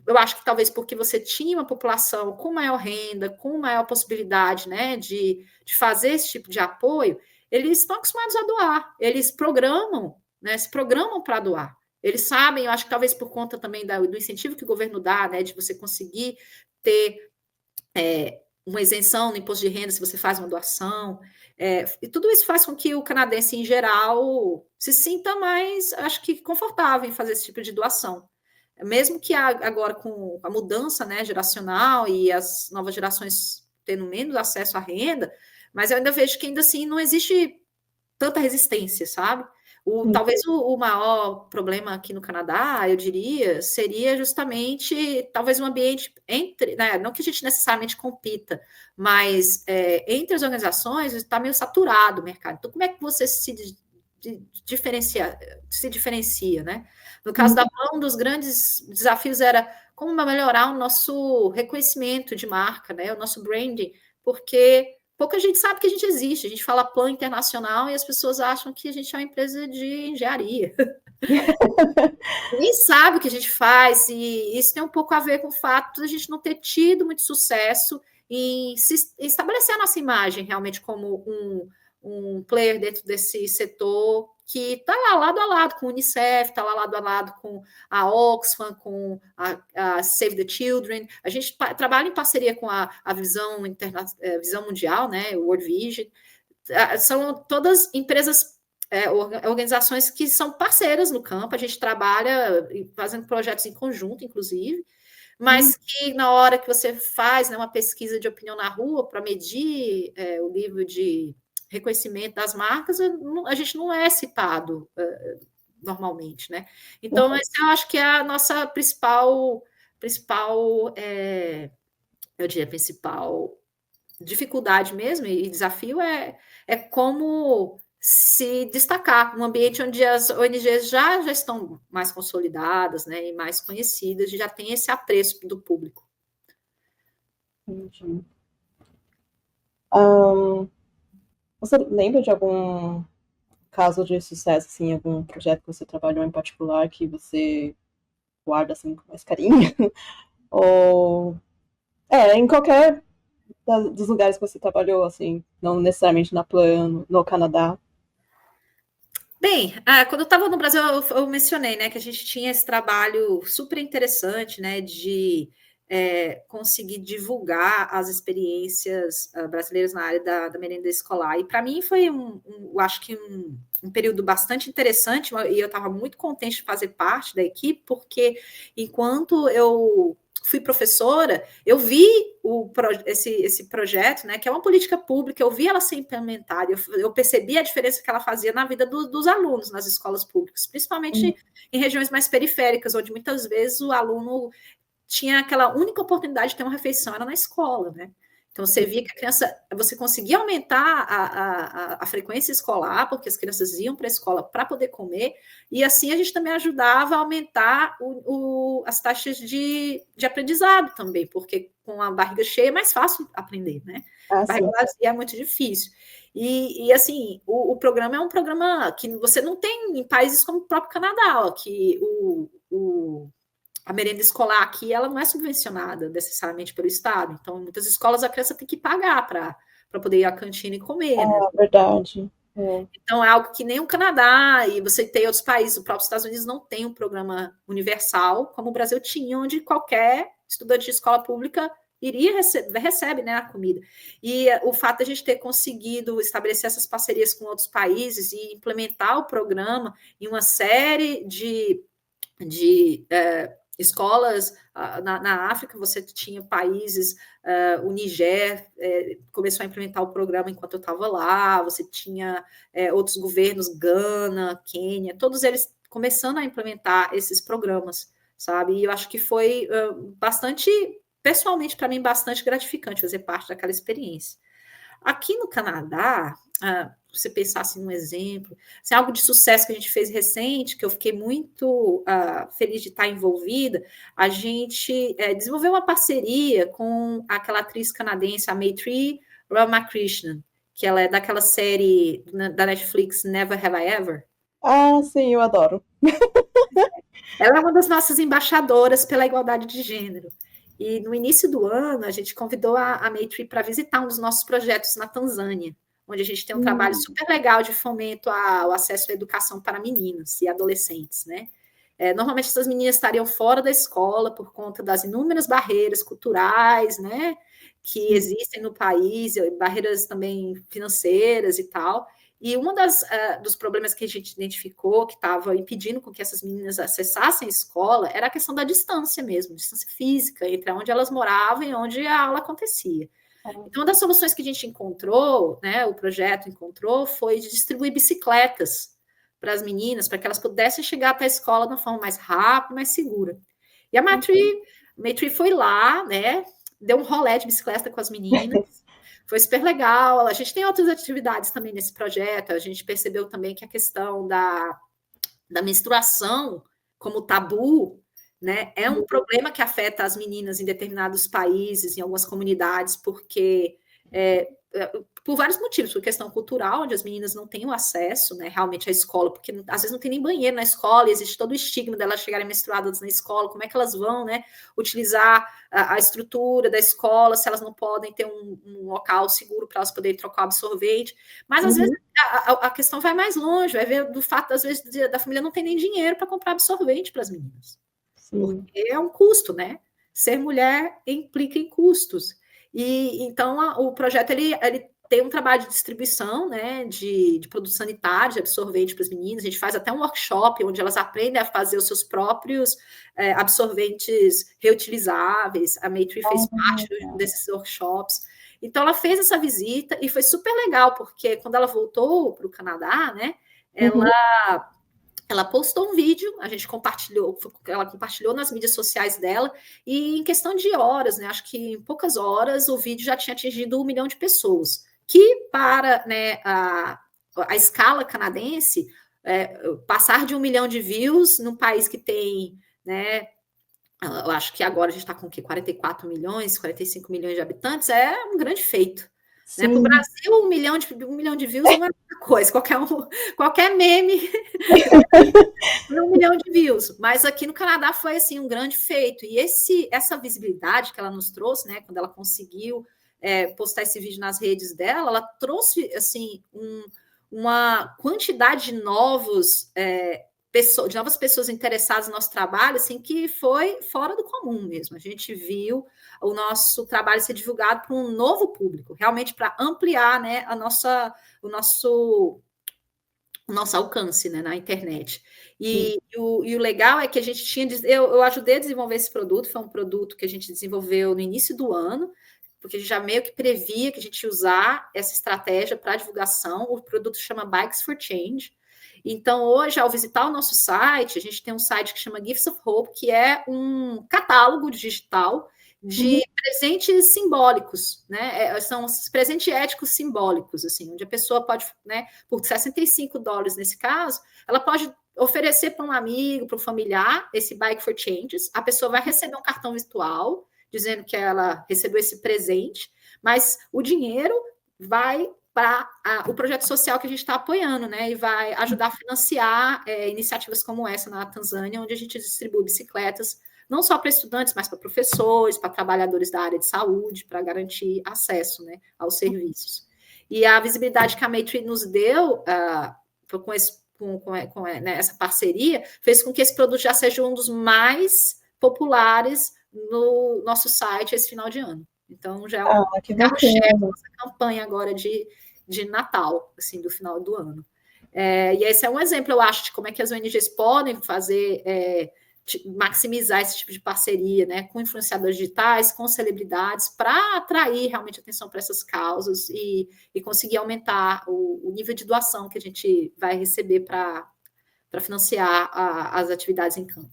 eu acho que talvez porque você tinha uma população com maior renda, com maior possibilidade, né, de fazer esse tipo de apoio, eles estão acostumados a doar, eles programam, né, se programam para doar. Eles sabem, eu acho que talvez por conta também do incentivo que o governo dá, né, de você conseguir ter uma isenção no imposto de renda se você faz uma doação. E tudo isso faz com que o canadense, em geral, se sinta mais, acho que, confortável em fazer esse tipo de doação. Mesmo que agora, com a mudança, né, geracional e as novas gerações tendo menos acesso à renda, mas eu ainda vejo que ainda assim não existe tanta resistência, sabe? Talvez o maior problema aqui no Canadá, eu diria, seria justamente talvez um ambiente entre, né, não que a gente necessariamente compita, mas entre as organizações está meio saturado o mercado. Então, como é que você diferencia, né? No caso da PAN, um dos grandes desafios era como melhorar o nosso reconhecimento de marca, né, o nosso branding, porque pouca gente sabe que a gente existe. A gente fala PAN internacional e as pessoas acham que a gente é uma empresa de engenharia. Ninguém sabe o que a gente faz, e isso tem um pouco a ver com o fato de a gente não ter tido muito sucesso em estabelecer a nossa imagem realmente como um player dentro desse setor que está lá lado a lado com o Unicef, está lá lado a lado com a Oxfam, com a Save the Children. A gente trabalha em parceria com a visão mundial, né, o World Vision. São todas empresas, organizações que são parceiras no campo, a gente trabalha fazendo projetos em conjunto, inclusive, mas que na hora que você faz, né, uma pesquisa de opinião na rua para medir o nível de reconhecimento das marcas, a gente não é citado normalmente, né? Então, essa eu acho que é a nossa principal eu diria, principal dificuldade mesmo e desafio é como se destacar num ambiente onde as ONGs já estão mais consolidadas, né, e mais conhecidas, já tem esse apreço do público.
Entendi. Você lembra de algum caso de sucesso, assim, algum projeto que você trabalhou em particular que você guarda, assim, com mais carinho? Ou... em qualquer dos lugares que você trabalhou, assim, não necessariamente na Plano, no Canadá.
Bem, quando eu estava no Brasil, eu mencionei, né, que a gente tinha esse trabalho super interessante, né, de conseguir divulgar as experiências brasileiras na área da merenda escolar. E para mim foi eu acho que um período bastante interessante, e eu estava muito contente de fazer parte da equipe, porque enquanto eu fui professora, eu vi esse projeto, né, que é uma política pública, eu vi ela ser implementada, eu percebi a diferença que ela fazia na vida dos alunos nas escolas públicas, principalmente em regiões mais periféricas, onde muitas vezes o aluno tinha aquela única oportunidade de ter uma refeição, era na escola, né? Então, você via que a criança, você conseguia aumentar a frequência escolar, porque as crianças iam para a escola para poder comer, e assim a gente também ajudava a aumentar as taxas de aprendizado também, porque com a barriga cheia é mais fácil aprender, né? Barriga vazia é muito difícil. E assim, o programa é um programa que você não tem em países como o próprio Canadá, ó, que a merenda escolar aqui, ela não é subvencionada necessariamente pelo Estado. Então, em muitas escolas, a criança tem que pagar para poder ir à cantina e comer, né?
Verdade.
Então, é algo que nem o Canadá e você tem outros países, o próprio Estados Unidos não tem um programa universal, como o Brasil tinha, onde qualquer estudante de escola pública recebe, né, a comida. E o fato de a gente ter conseguido estabelecer essas parcerias com outros países e implementar o programa em uma série de escolas na África, você tinha países, o Niger começou a implementar o programa enquanto eu estava lá, você tinha outros governos, Gana, Quênia, todos eles começando a implementar esses programas, sabe? E eu acho que foi bastante, pessoalmente, para mim, bastante gratificante fazer parte daquela experiência. Aqui no Canadá, você pensasse num exemplo, assim, algo de sucesso que a gente fez recente, que eu fiquei muito feliz de estar envolvida, a gente desenvolveu uma parceria com aquela atriz canadense, a Maitreyi Ramakrishnan, que ela é daquela série da Netflix, Never Have I Ever.
Sim, eu adoro.
Ela é uma das nossas embaixadoras pela igualdade de gênero. E no início do ano, a gente convidou a Maitreyi para visitar um dos nossos projetos na Tanzânia, onde a gente tem um trabalho super legal de fomento ao acesso à educação para meninas e adolescentes, né? Normalmente essas meninas estariam fora da escola por conta das inúmeras barreiras culturais, né, que existem no país, barreiras também financeiras e tal. E um dos problemas que a gente identificou, que estava impedindo com que essas meninas acessassem a escola, era a questão da distância mesmo, distância física, entre onde elas moravam e onde a aula acontecia. Então, uma das soluções que a gente encontrou, né, o projeto encontrou, foi de distribuir bicicletas para as meninas, para que elas pudessem chegar até a escola de uma forma mais rápida, mais segura. E a Maitreyi foi lá, né, deu um rolê de bicicleta com as meninas, foi super legal. A gente tem outras atividades também nesse projeto, a gente percebeu também que a questão da menstruação como tabu, né, é um problema que afeta as meninas em determinados países, em algumas comunidades, porque por vários motivos, por questão cultural, onde as meninas não têm o acesso, né, realmente à escola, porque às vezes não tem nem banheiro na escola, existe todo o estigma delas chegarem menstruadas na escola, como é que elas vão, né, utilizar a estrutura da escola, se elas não podem ter um local seguro para elas poderem trocar absorvente, mas às vezes a questão vai mais longe, vai ver do fato, às vezes, da família não tem nem dinheiro para comprar absorvente para as meninas. Sim. Porque é um custo, né? Ser mulher implica em custos. E então o projeto ele tem um trabalho de distribuição, né, de produtos sanitários, de absorvente para as meninas. A gente faz até um workshop onde elas aprendem a fazer os seus próprios absorventes reutilizáveis. A Maitreyi fez parte desses workshops. Então, ela fez essa visita e foi super legal, porque quando ela voltou para o Canadá, né, ela postou um vídeo, ela compartilhou nas mídias sociais dela, e em questão de horas, né, acho que em poucas horas, o vídeo já tinha atingido 1 milhão de pessoas, que para, né, a escala canadense, passar de 1 milhão de views num país que tem, né, eu acho que agora a gente está com o quê? 44 milhões, 45 milhões de habitantes, é um grande feito. Né? Para o Brasil, 1 milhão de views não é uma coisa, qualquer meme 1 milhão de views, mas aqui no Canadá foi assim um grande feito, e essa visibilidade que ela nos trouxe, né, quando ela conseguiu postar esse vídeo nas redes dela, ela trouxe assim uma quantidade de de novas pessoas interessadas no nosso trabalho, assim, que foi fora do comum mesmo. A gente viu o nosso trabalho ser divulgado para um novo público, realmente para ampliar, né, o nosso alcance, né, na internet. E o legal é que a gente eu ajudei a desenvolver esse produto, foi um produto que a gente desenvolveu no início do ano, porque a gente já meio que previa que a gente ia usar essa estratégia para divulgação. O produto chama Bikes for Change. Então, hoje, ao visitar o nosso site, a gente tem um site que chama Gifts of Hope, que é um catálogo digital de presentes simbólicos, né? São presentes éticos simbólicos, assim, onde a pessoa pode, né, por $65 nesse caso, ela pode oferecer para um amigo, para um familiar, esse Bike for Changes. A pessoa vai receber um cartão virtual dizendo que ela recebeu esse presente, mas o dinheiro vai para o projeto social que a gente está apoiando, né? E vai ajudar a financiar iniciativas como essa na Tanzânia, onde a gente distribui bicicletas não só para estudantes, mas para professores, para trabalhadores da área de saúde, para garantir acesso, né, aos serviços. E a visibilidade que a Maitri nos deu com essa parceria fez com que esse produto já seja um dos mais populares no nosso site esse final de ano. Então, já é um carro-chefe dessa campanha agora de Natal, assim, do final do ano. E esse é um exemplo, eu acho, de como é que as ONGs podem fazer, maximizar esse tipo de parceria, né, com influenciadores digitais, com celebridades, para atrair realmente atenção para essas causas e conseguir aumentar o nível de doação que a gente vai receber para financiar as atividades em campo.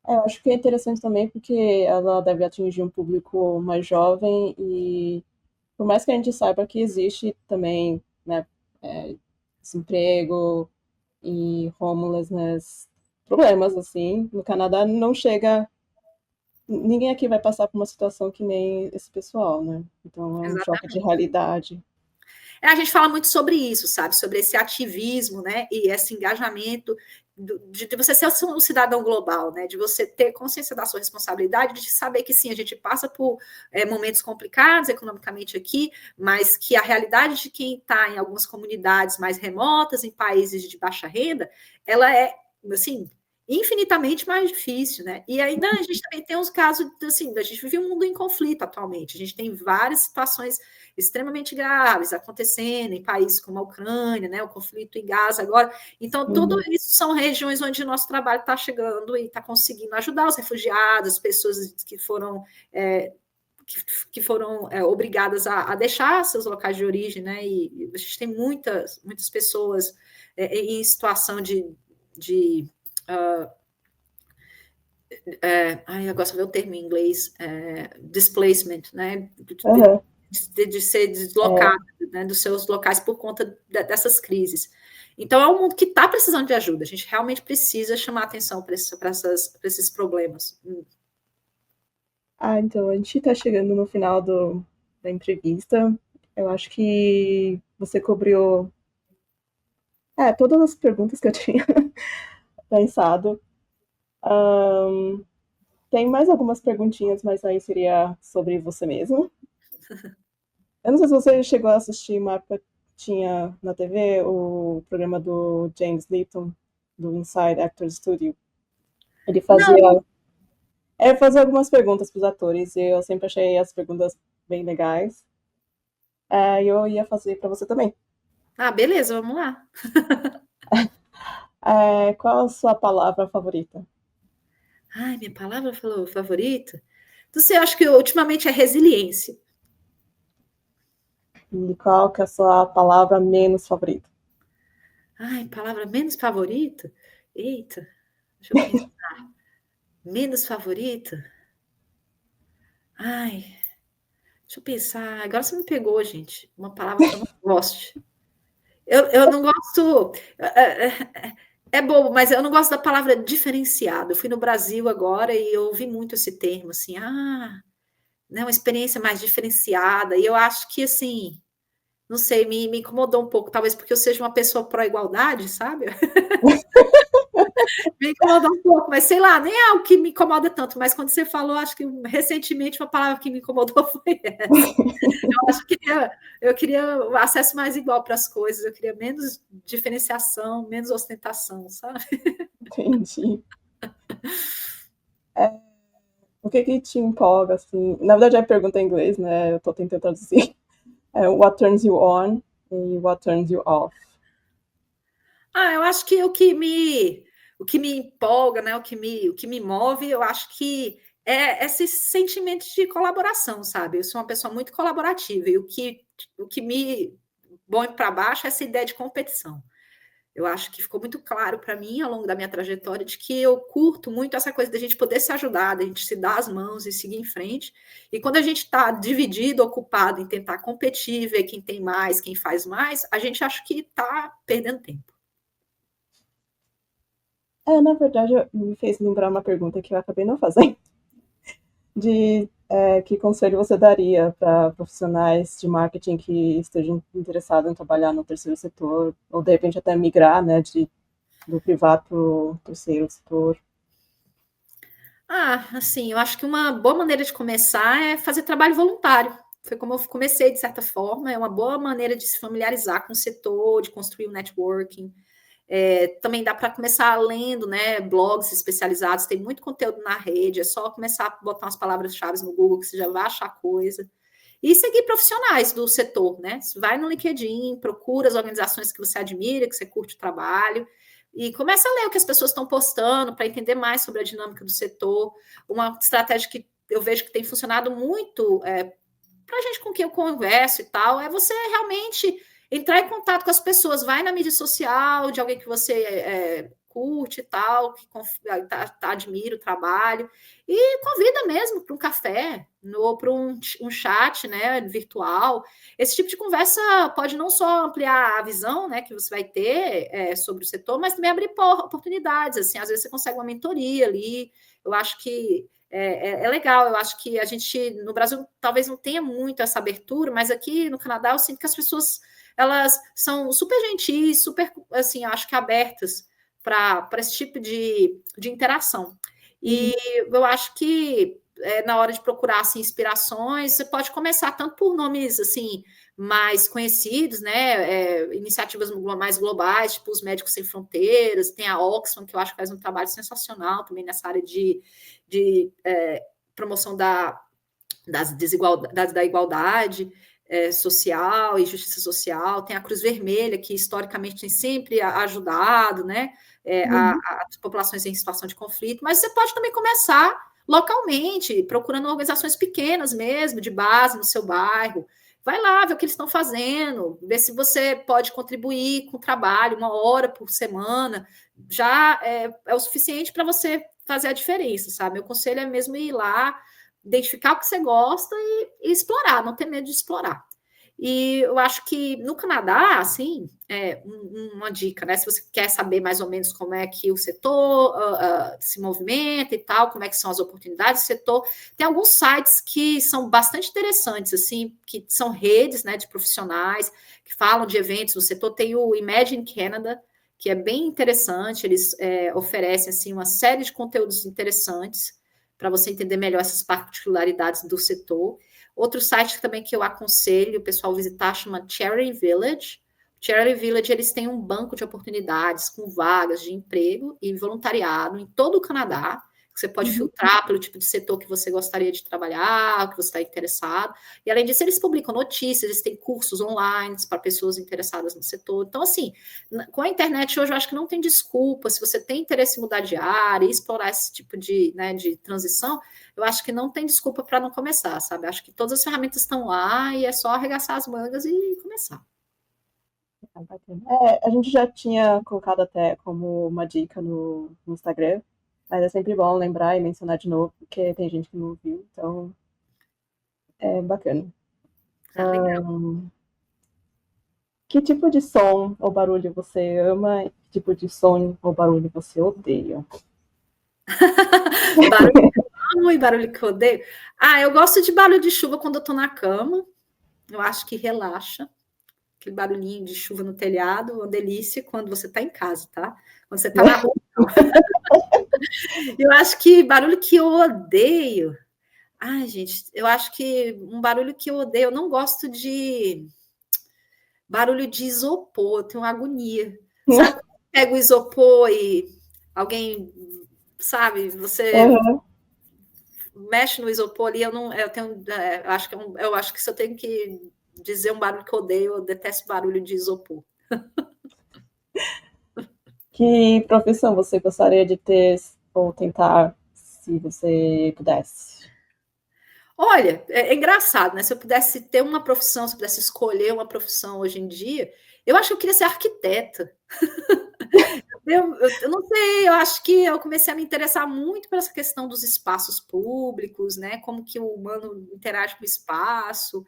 Eu acho que é interessante também porque ela deve atingir um público mais jovem e por mais que a gente saiba que existe também, né, desemprego e homelessness, problemas assim, no Canadá não chega, ninguém aqui vai passar por uma situação que nem esse pessoal, né? Então é um choque de realidade.
A gente fala muito sobre isso, sabe? Sobre esse ativismo, né? E esse engajamento de você ser um cidadão global, né? De você ter consciência da sua responsabilidade, de saber que sim, a gente passa por momentos complicados economicamente aqui, mas que a realidade de quem está em algumas comunidades mais remotas, em países de baixa renda, ela é, assim, infinitamente mais difícil, né? E ainda a gente também tem uns casos, assim, a gente vive um mundo em conflito atualmente, a gente tem várias situações extremamente graves acontecendo em países como a Ucrânia, né, o conflito em Gaza agora. Então, tudo isso são regiões onde o nosso trabalho está chegando e está conseguindo ajudar os refugiados, as pessoas que foram obrigadas a deixar seus locais de origem, né? E a gente tem muitas pessoas em situação agora só ver o termo em inglês, displacement, né? De ser deslocado, né, dos seus locais por conta dessas crises. Então, é um mundo que está precisando de ajuda. A gente realmente precisa chamar atenção para esses problemas.
Então, a gente está chegando no final da entrevista. Eu acho que você cobriu todas as perguntas que eu tinha pensado. Tem mais algumas perguntinhas, mas aí seria sobre você mesmo. Eu não sei se você chegou a assistir uma época, tinha na TV o programa do James Lipton, do Inside Actors Studio. Ele fazia algumas perguntas para os atores e eu sempre achei as perguntas bem legais. E eu ia fazer para você também.
Beleza, vamos lá.
Qual a sua palavra favorita?
Minha palavra favorita? Não sei, eu acho que ultimamente é resiliência.
E qual que é a sua palavra menos favorita?
Palavra menos favorita? Eita, deixa eu pensar. Menos favorita? Deixa eu pensar. Agora você me pegou, gente. Uma palavra que eu não gosto. Eu não gosto... É bobo, mas eu não gosto da palavra diferenciado. Eu fui no Brasil agora e eu ouvi muito esse termo, assim, né, uma experiência mais diferenciada. E eu acho que, assim, não sei, me incomodou um pouco, talvez porque eu seja uma pessoa pró-igualdade, sabe? Me incomoda um pouco, mas sei lá, nem é o que me incomoda tanto, mas quando você falou, acho que recentemente uma palavra que me incomodou foi essa. Eu acho que eu queria o acesso mais igual para as coisas, eu queria menos diferenciação, menos ostentação, sabe?
Entendi. O que que te empolga, assim? Na verdade, a pergunta é em inglês, né? Eu tô tentando traduzir. What turns you on e what turns you off?
Eu acho que o que me empolga, né, o que me move, eu acho que é esse sentimento de colaboração, sabe? Eu sou uma pessoa muito colaborativa e o que me põe para baixo é essa ideia de competição. Eu acho que ficou muito claro para mim ao longo da minha trajetória de que eu curto muito essa coisa da gente poder se ajudar, da gente se dar as mãos e seguir em frente. E quando a gente está dividido, ocupado em tentar competir, ver quem tem mais, quem faz mais, a gente acha que está perdendo tempo.
Na verdade, me fez lembrar uma pergunta que eu acabei não fazendo. Que conselho você daria para profissionais de marketing que estejam interessados em trabalhar no terceiro setor, ou de repente até migrar, né, do privado para o terceiro setor?
Assim, eu acho que uma boa maneira de começar é fazer trabalho voluntário. Foi como eu comecei, de certa forma, é uma boa maneira de se familiarizar com o setor, de construir um networking. Também dá para começar lendo, né, blogs especializados, tem muito conteúdo na rede, é só começar a botar umas palavras-chave no Google que você já vai achar coisa. E seguir profissionais do setor, né? Vai no LinkedIn, procura as organizações que você admira, que você curte o trabalho, e começa a ler o que as pessoas estão postando para entender mais sobre a dinâmica do setor. Uma estratégia que eu vejo que tem funcionado muito para a gente com quem eu converso e tal, é você realmente entrar em contato com as pessoas, vai na mídia social de alguém que você curte e tal, que admira o trabalho, e convida mesmo para um café, ou para um chat, né, virtual. Esse tipo de conversa pode não só ampliar a visão, né, que você vai ter sobre o setor, mas também abrir oportunidades, assim, às vezes você consegue uma mentoria ali, eu acho que é legal, eu acho que a gente, no Brasil, talvez não tenha muito essa abertura, mas aqui no Canadá eu sinto que as pessoas, elas são super gentis, super, assim, acho que abertas para esse tipo de interação. E eu acho que na hora de procurar assim, inspirações, você pode começar tanto por nomes assim mais conhecidos, né? Iniciativas mais globais, tipo os Médicos Sem Fronteiras, tem a Oxfam, que eu acho que faz um trabalho sensacional também nessa área de promoção das desigualdades, da igualdade social e justiça social. Tem a Cruz Vermelha, que historicamente tem sempre ajudado, né, as populações em situação de conflito, mas você pode também começar localmente, procurando organizações pequenas mesmo, de base no seu bairro. Vai lá ver o que eles estão fazendo, ver se você pode contribuir com o trabalho, 1 hora por semana, já é o suficiente para você fazer a diferença, sabe? Meu conselho é mesmo ir lá, identificar o que você gosta e explorar, não ter medo de explorar. E eu acho que no Canadá, assim, uma dica, né? Se você quer saber mais ou menos como é que o setor se movimenta e tal, como é que são as oportunidades do setor, tem alguns sites que são bastante interessantes, assim, que são redes, né, de profissionais que falam de eventos no setor. Tem o Imagine Canada, que é bem interessante, eles oferecem, assim, uma série de conteúdos interessantes para você entender melhor essas particularidades do setor. Outro site também que eu aconselho o pessoal visitar chama Charity Village. Charity Village, eles têm um banco de oportunidades com vagas de emprego e voluntariado em todo o Canadá, que você pode filtrar pelo tipo de setor que você gostaria de trabalhar, que você está interessado. E, além disso, eles publicam notícias, eles têm cursos online para pessoas interessadas no setor. Então, assim, com a internet hoje, eu acho que não tem desculpa. Se você tem interesse em mudar de área e explorar esse tipo de transição, eu acho que não tem desculpa para não começar, sabe? Acho que todas as ferramentas estão lá e é só arregaçar as mangas e começar.
A gente já tinha colocado até como uma dica no Instagram, mas é sempre bom lembrar e mencionar de novo, porque tem gente que não viu, então é bacana.
Legal.
Que tipo de som ou barulho você ama e que tipo de som ou barulho você odeia?
Barulho que eu amo e barulho que eu odeio. Eu gosto de barulho de chuva quando eu tô na cama. Eu acho que relaxa. Aquele barulhinho de chuva no telhado, uma delícia quando você tá em casa, tá? Quando você tá na rua, Eu acho que barulho que eu odeio. Ai, gente, eu acho que um barulho que eu odeio, eu não gosto de barulho de isopor, eu tenho uma agonia. Sabe, pega o isopor e alguém, sabe, você
Uhum.
mexe no isopor ali, eu tenho, eu acho que se eu tenho que dizer um barulho que eu odeio, eu detesto barulho de isopor.
Que profissão você gostaria de ter ou tentar se você pudesse?
Olha, é engraçado, né? Se eu pudesse ter uma profissão, se eu pudesse escolher uma profissão hoje em dia, eu acho que eu queria ser arquiteta. Eu não sei, eu acho que eu comecei a me interessar muito por essa questão dos espaços públicos, né? Como que o humano interage com o espaço,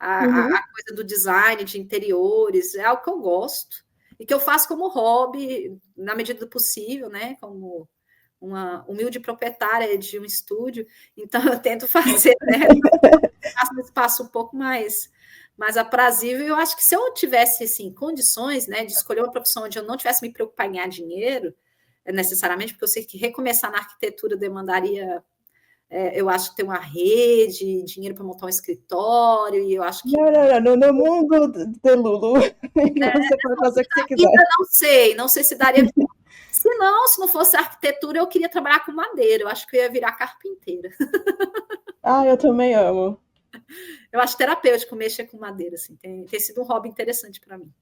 Uhum.
a coisa do design de interiores, é algo que eu gosto e que eu faço como hobby, na medida do possível, né? Como uma humilde proprietária de um estúdio, então eu tento fazer, né? Um espaço um pouco mais aprazível. Eu acho que se eu tivesse assim, condições, né, de escolher uma profissão onde eu não tivesse me preocupar em ganhar dinheiro, necessariamente, porque eu sei que recomeçar na arquitetura demandaria, eu acho, ter uma rede, dinheiro para montar um escritório, e eu acho que
No mundo de Lulu, você pode fazer o que você quiser.
ainda não sei se daria. Se não fosse arquitetura, eu queria trabalhar com madeira. Eu acho que eu ia virar carpinteira.
Ah, eu também amo.
Eu acho terapêutico mexer com madeira, assim. Tem sido um hobby interessante para mim.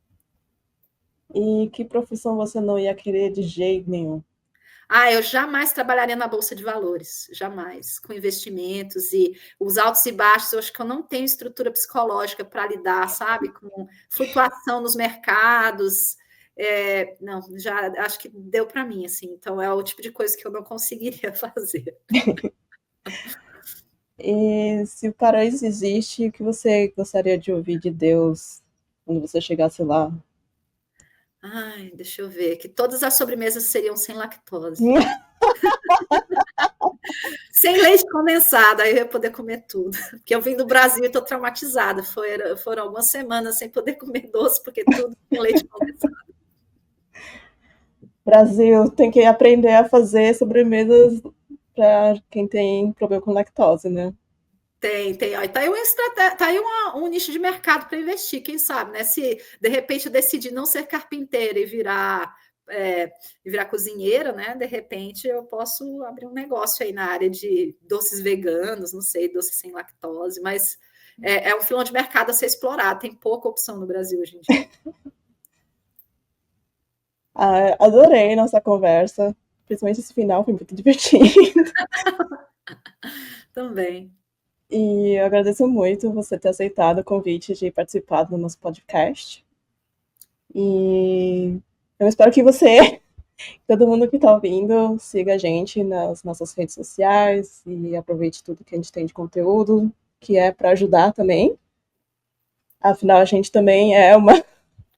E que profissão você não ia querer de jeito nenhum?
Eu jamais trabalharia na bolsa de valores, jamais, com investimentos e os altos e baixos. Eu acho que eu não tenho estrutura psicológica para lidar, sabe, com flutuação nos mercados. Não, já acho que deu para mim, assim. Então é o tipo de coisa que eu não conseguiria fazer.
E se o paraíso existe, o que você gostaria de ouvir de Deus quando você chegasse lá?
Ai, deixa eu ver. Que todas as sobremesas seriam sem lactose. Sem leite condensado, aí eu ia poder comer tudo. Porque eu vim do Brasil e estou traumatizada. Foram algumas semanas sem poder comer doce, porque tudo tem leite condensado.
Brasil tem que aprender a fazer sobremesas para quem tem problema com lactose, né?
Tem. Ó, tá aí, tá aí um nicho de mercado para investir, quem sabe, né? Se de repente eu decidir não ser carpinteira e virar cozinheira, né? De repente eu posso abrir um negócio aí na área de doces veganos, não sei, doces sem lactose, mas é um filão de mercado a ser explorado, tem pouca opção no Brasil hoje em dia.
Ah, adorei nossa conversa, principalmente esse final, foi muito divertido.
Também.
E eu agradeço muito você ter aceitado o convite de participar do nosso podcast. E eu espero que você, todo mundo que está ouvindo, siga a gente nas nossas redes sociais e aproveite tudo que a gente tem de conteúdo, que é para ajudar também. Afinal, a gente também é uma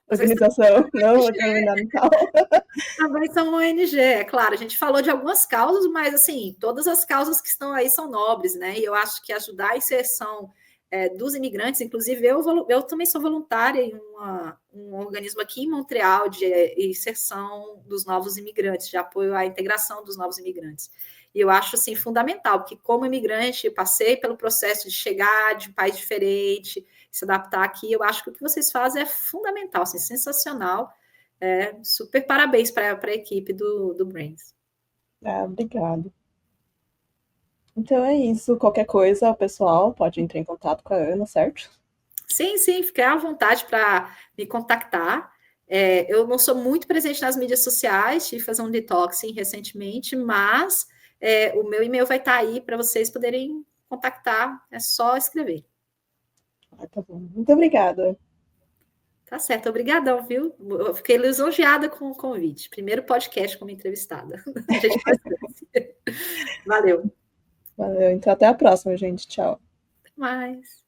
Vocês
organização não governamental.
também são uma ONG, é claro. A gente falou de algumas causas, mas assim, todas as causas que estão aí são nobres, né? E eu acho que ajudar a inserção dos imigrantes, inclusive eu também sou voluntária em um organismo aqui em Montreal de inserção dos novos imigrantes, de apoio à integração dos novos imigrantes. E eu acho assim fundamental, porque como imigrante, passei pelo processo de chegar de um país diferente, se adaptar aqui. Eu acho que o que vocês fazem é fundamental, assim, sensacional. Super parabéns para a equipe do Brains.
Ah, obrigado. Então é isso. Qualquer coisa, o pessoal pode entrar em contato com a Ana, certo?
Sim, fiquei à vontade para me contactar. Eu não sou muito presente nas mídias sociais, tive que fazer um detoxing recentemente, mas o meu e-mail vai estar aí para vocês poderem contactar, é só escrever.
Ah, tá bom. Muito obrigada.
Tá certo, obrigadão, viu? Eu fiquei lisonjeada com o convite. Primeiro podcast como entrevistada. A gente vai. Valeu.
Valeu. Então até a próxima, gente. Tchau.
Até mais.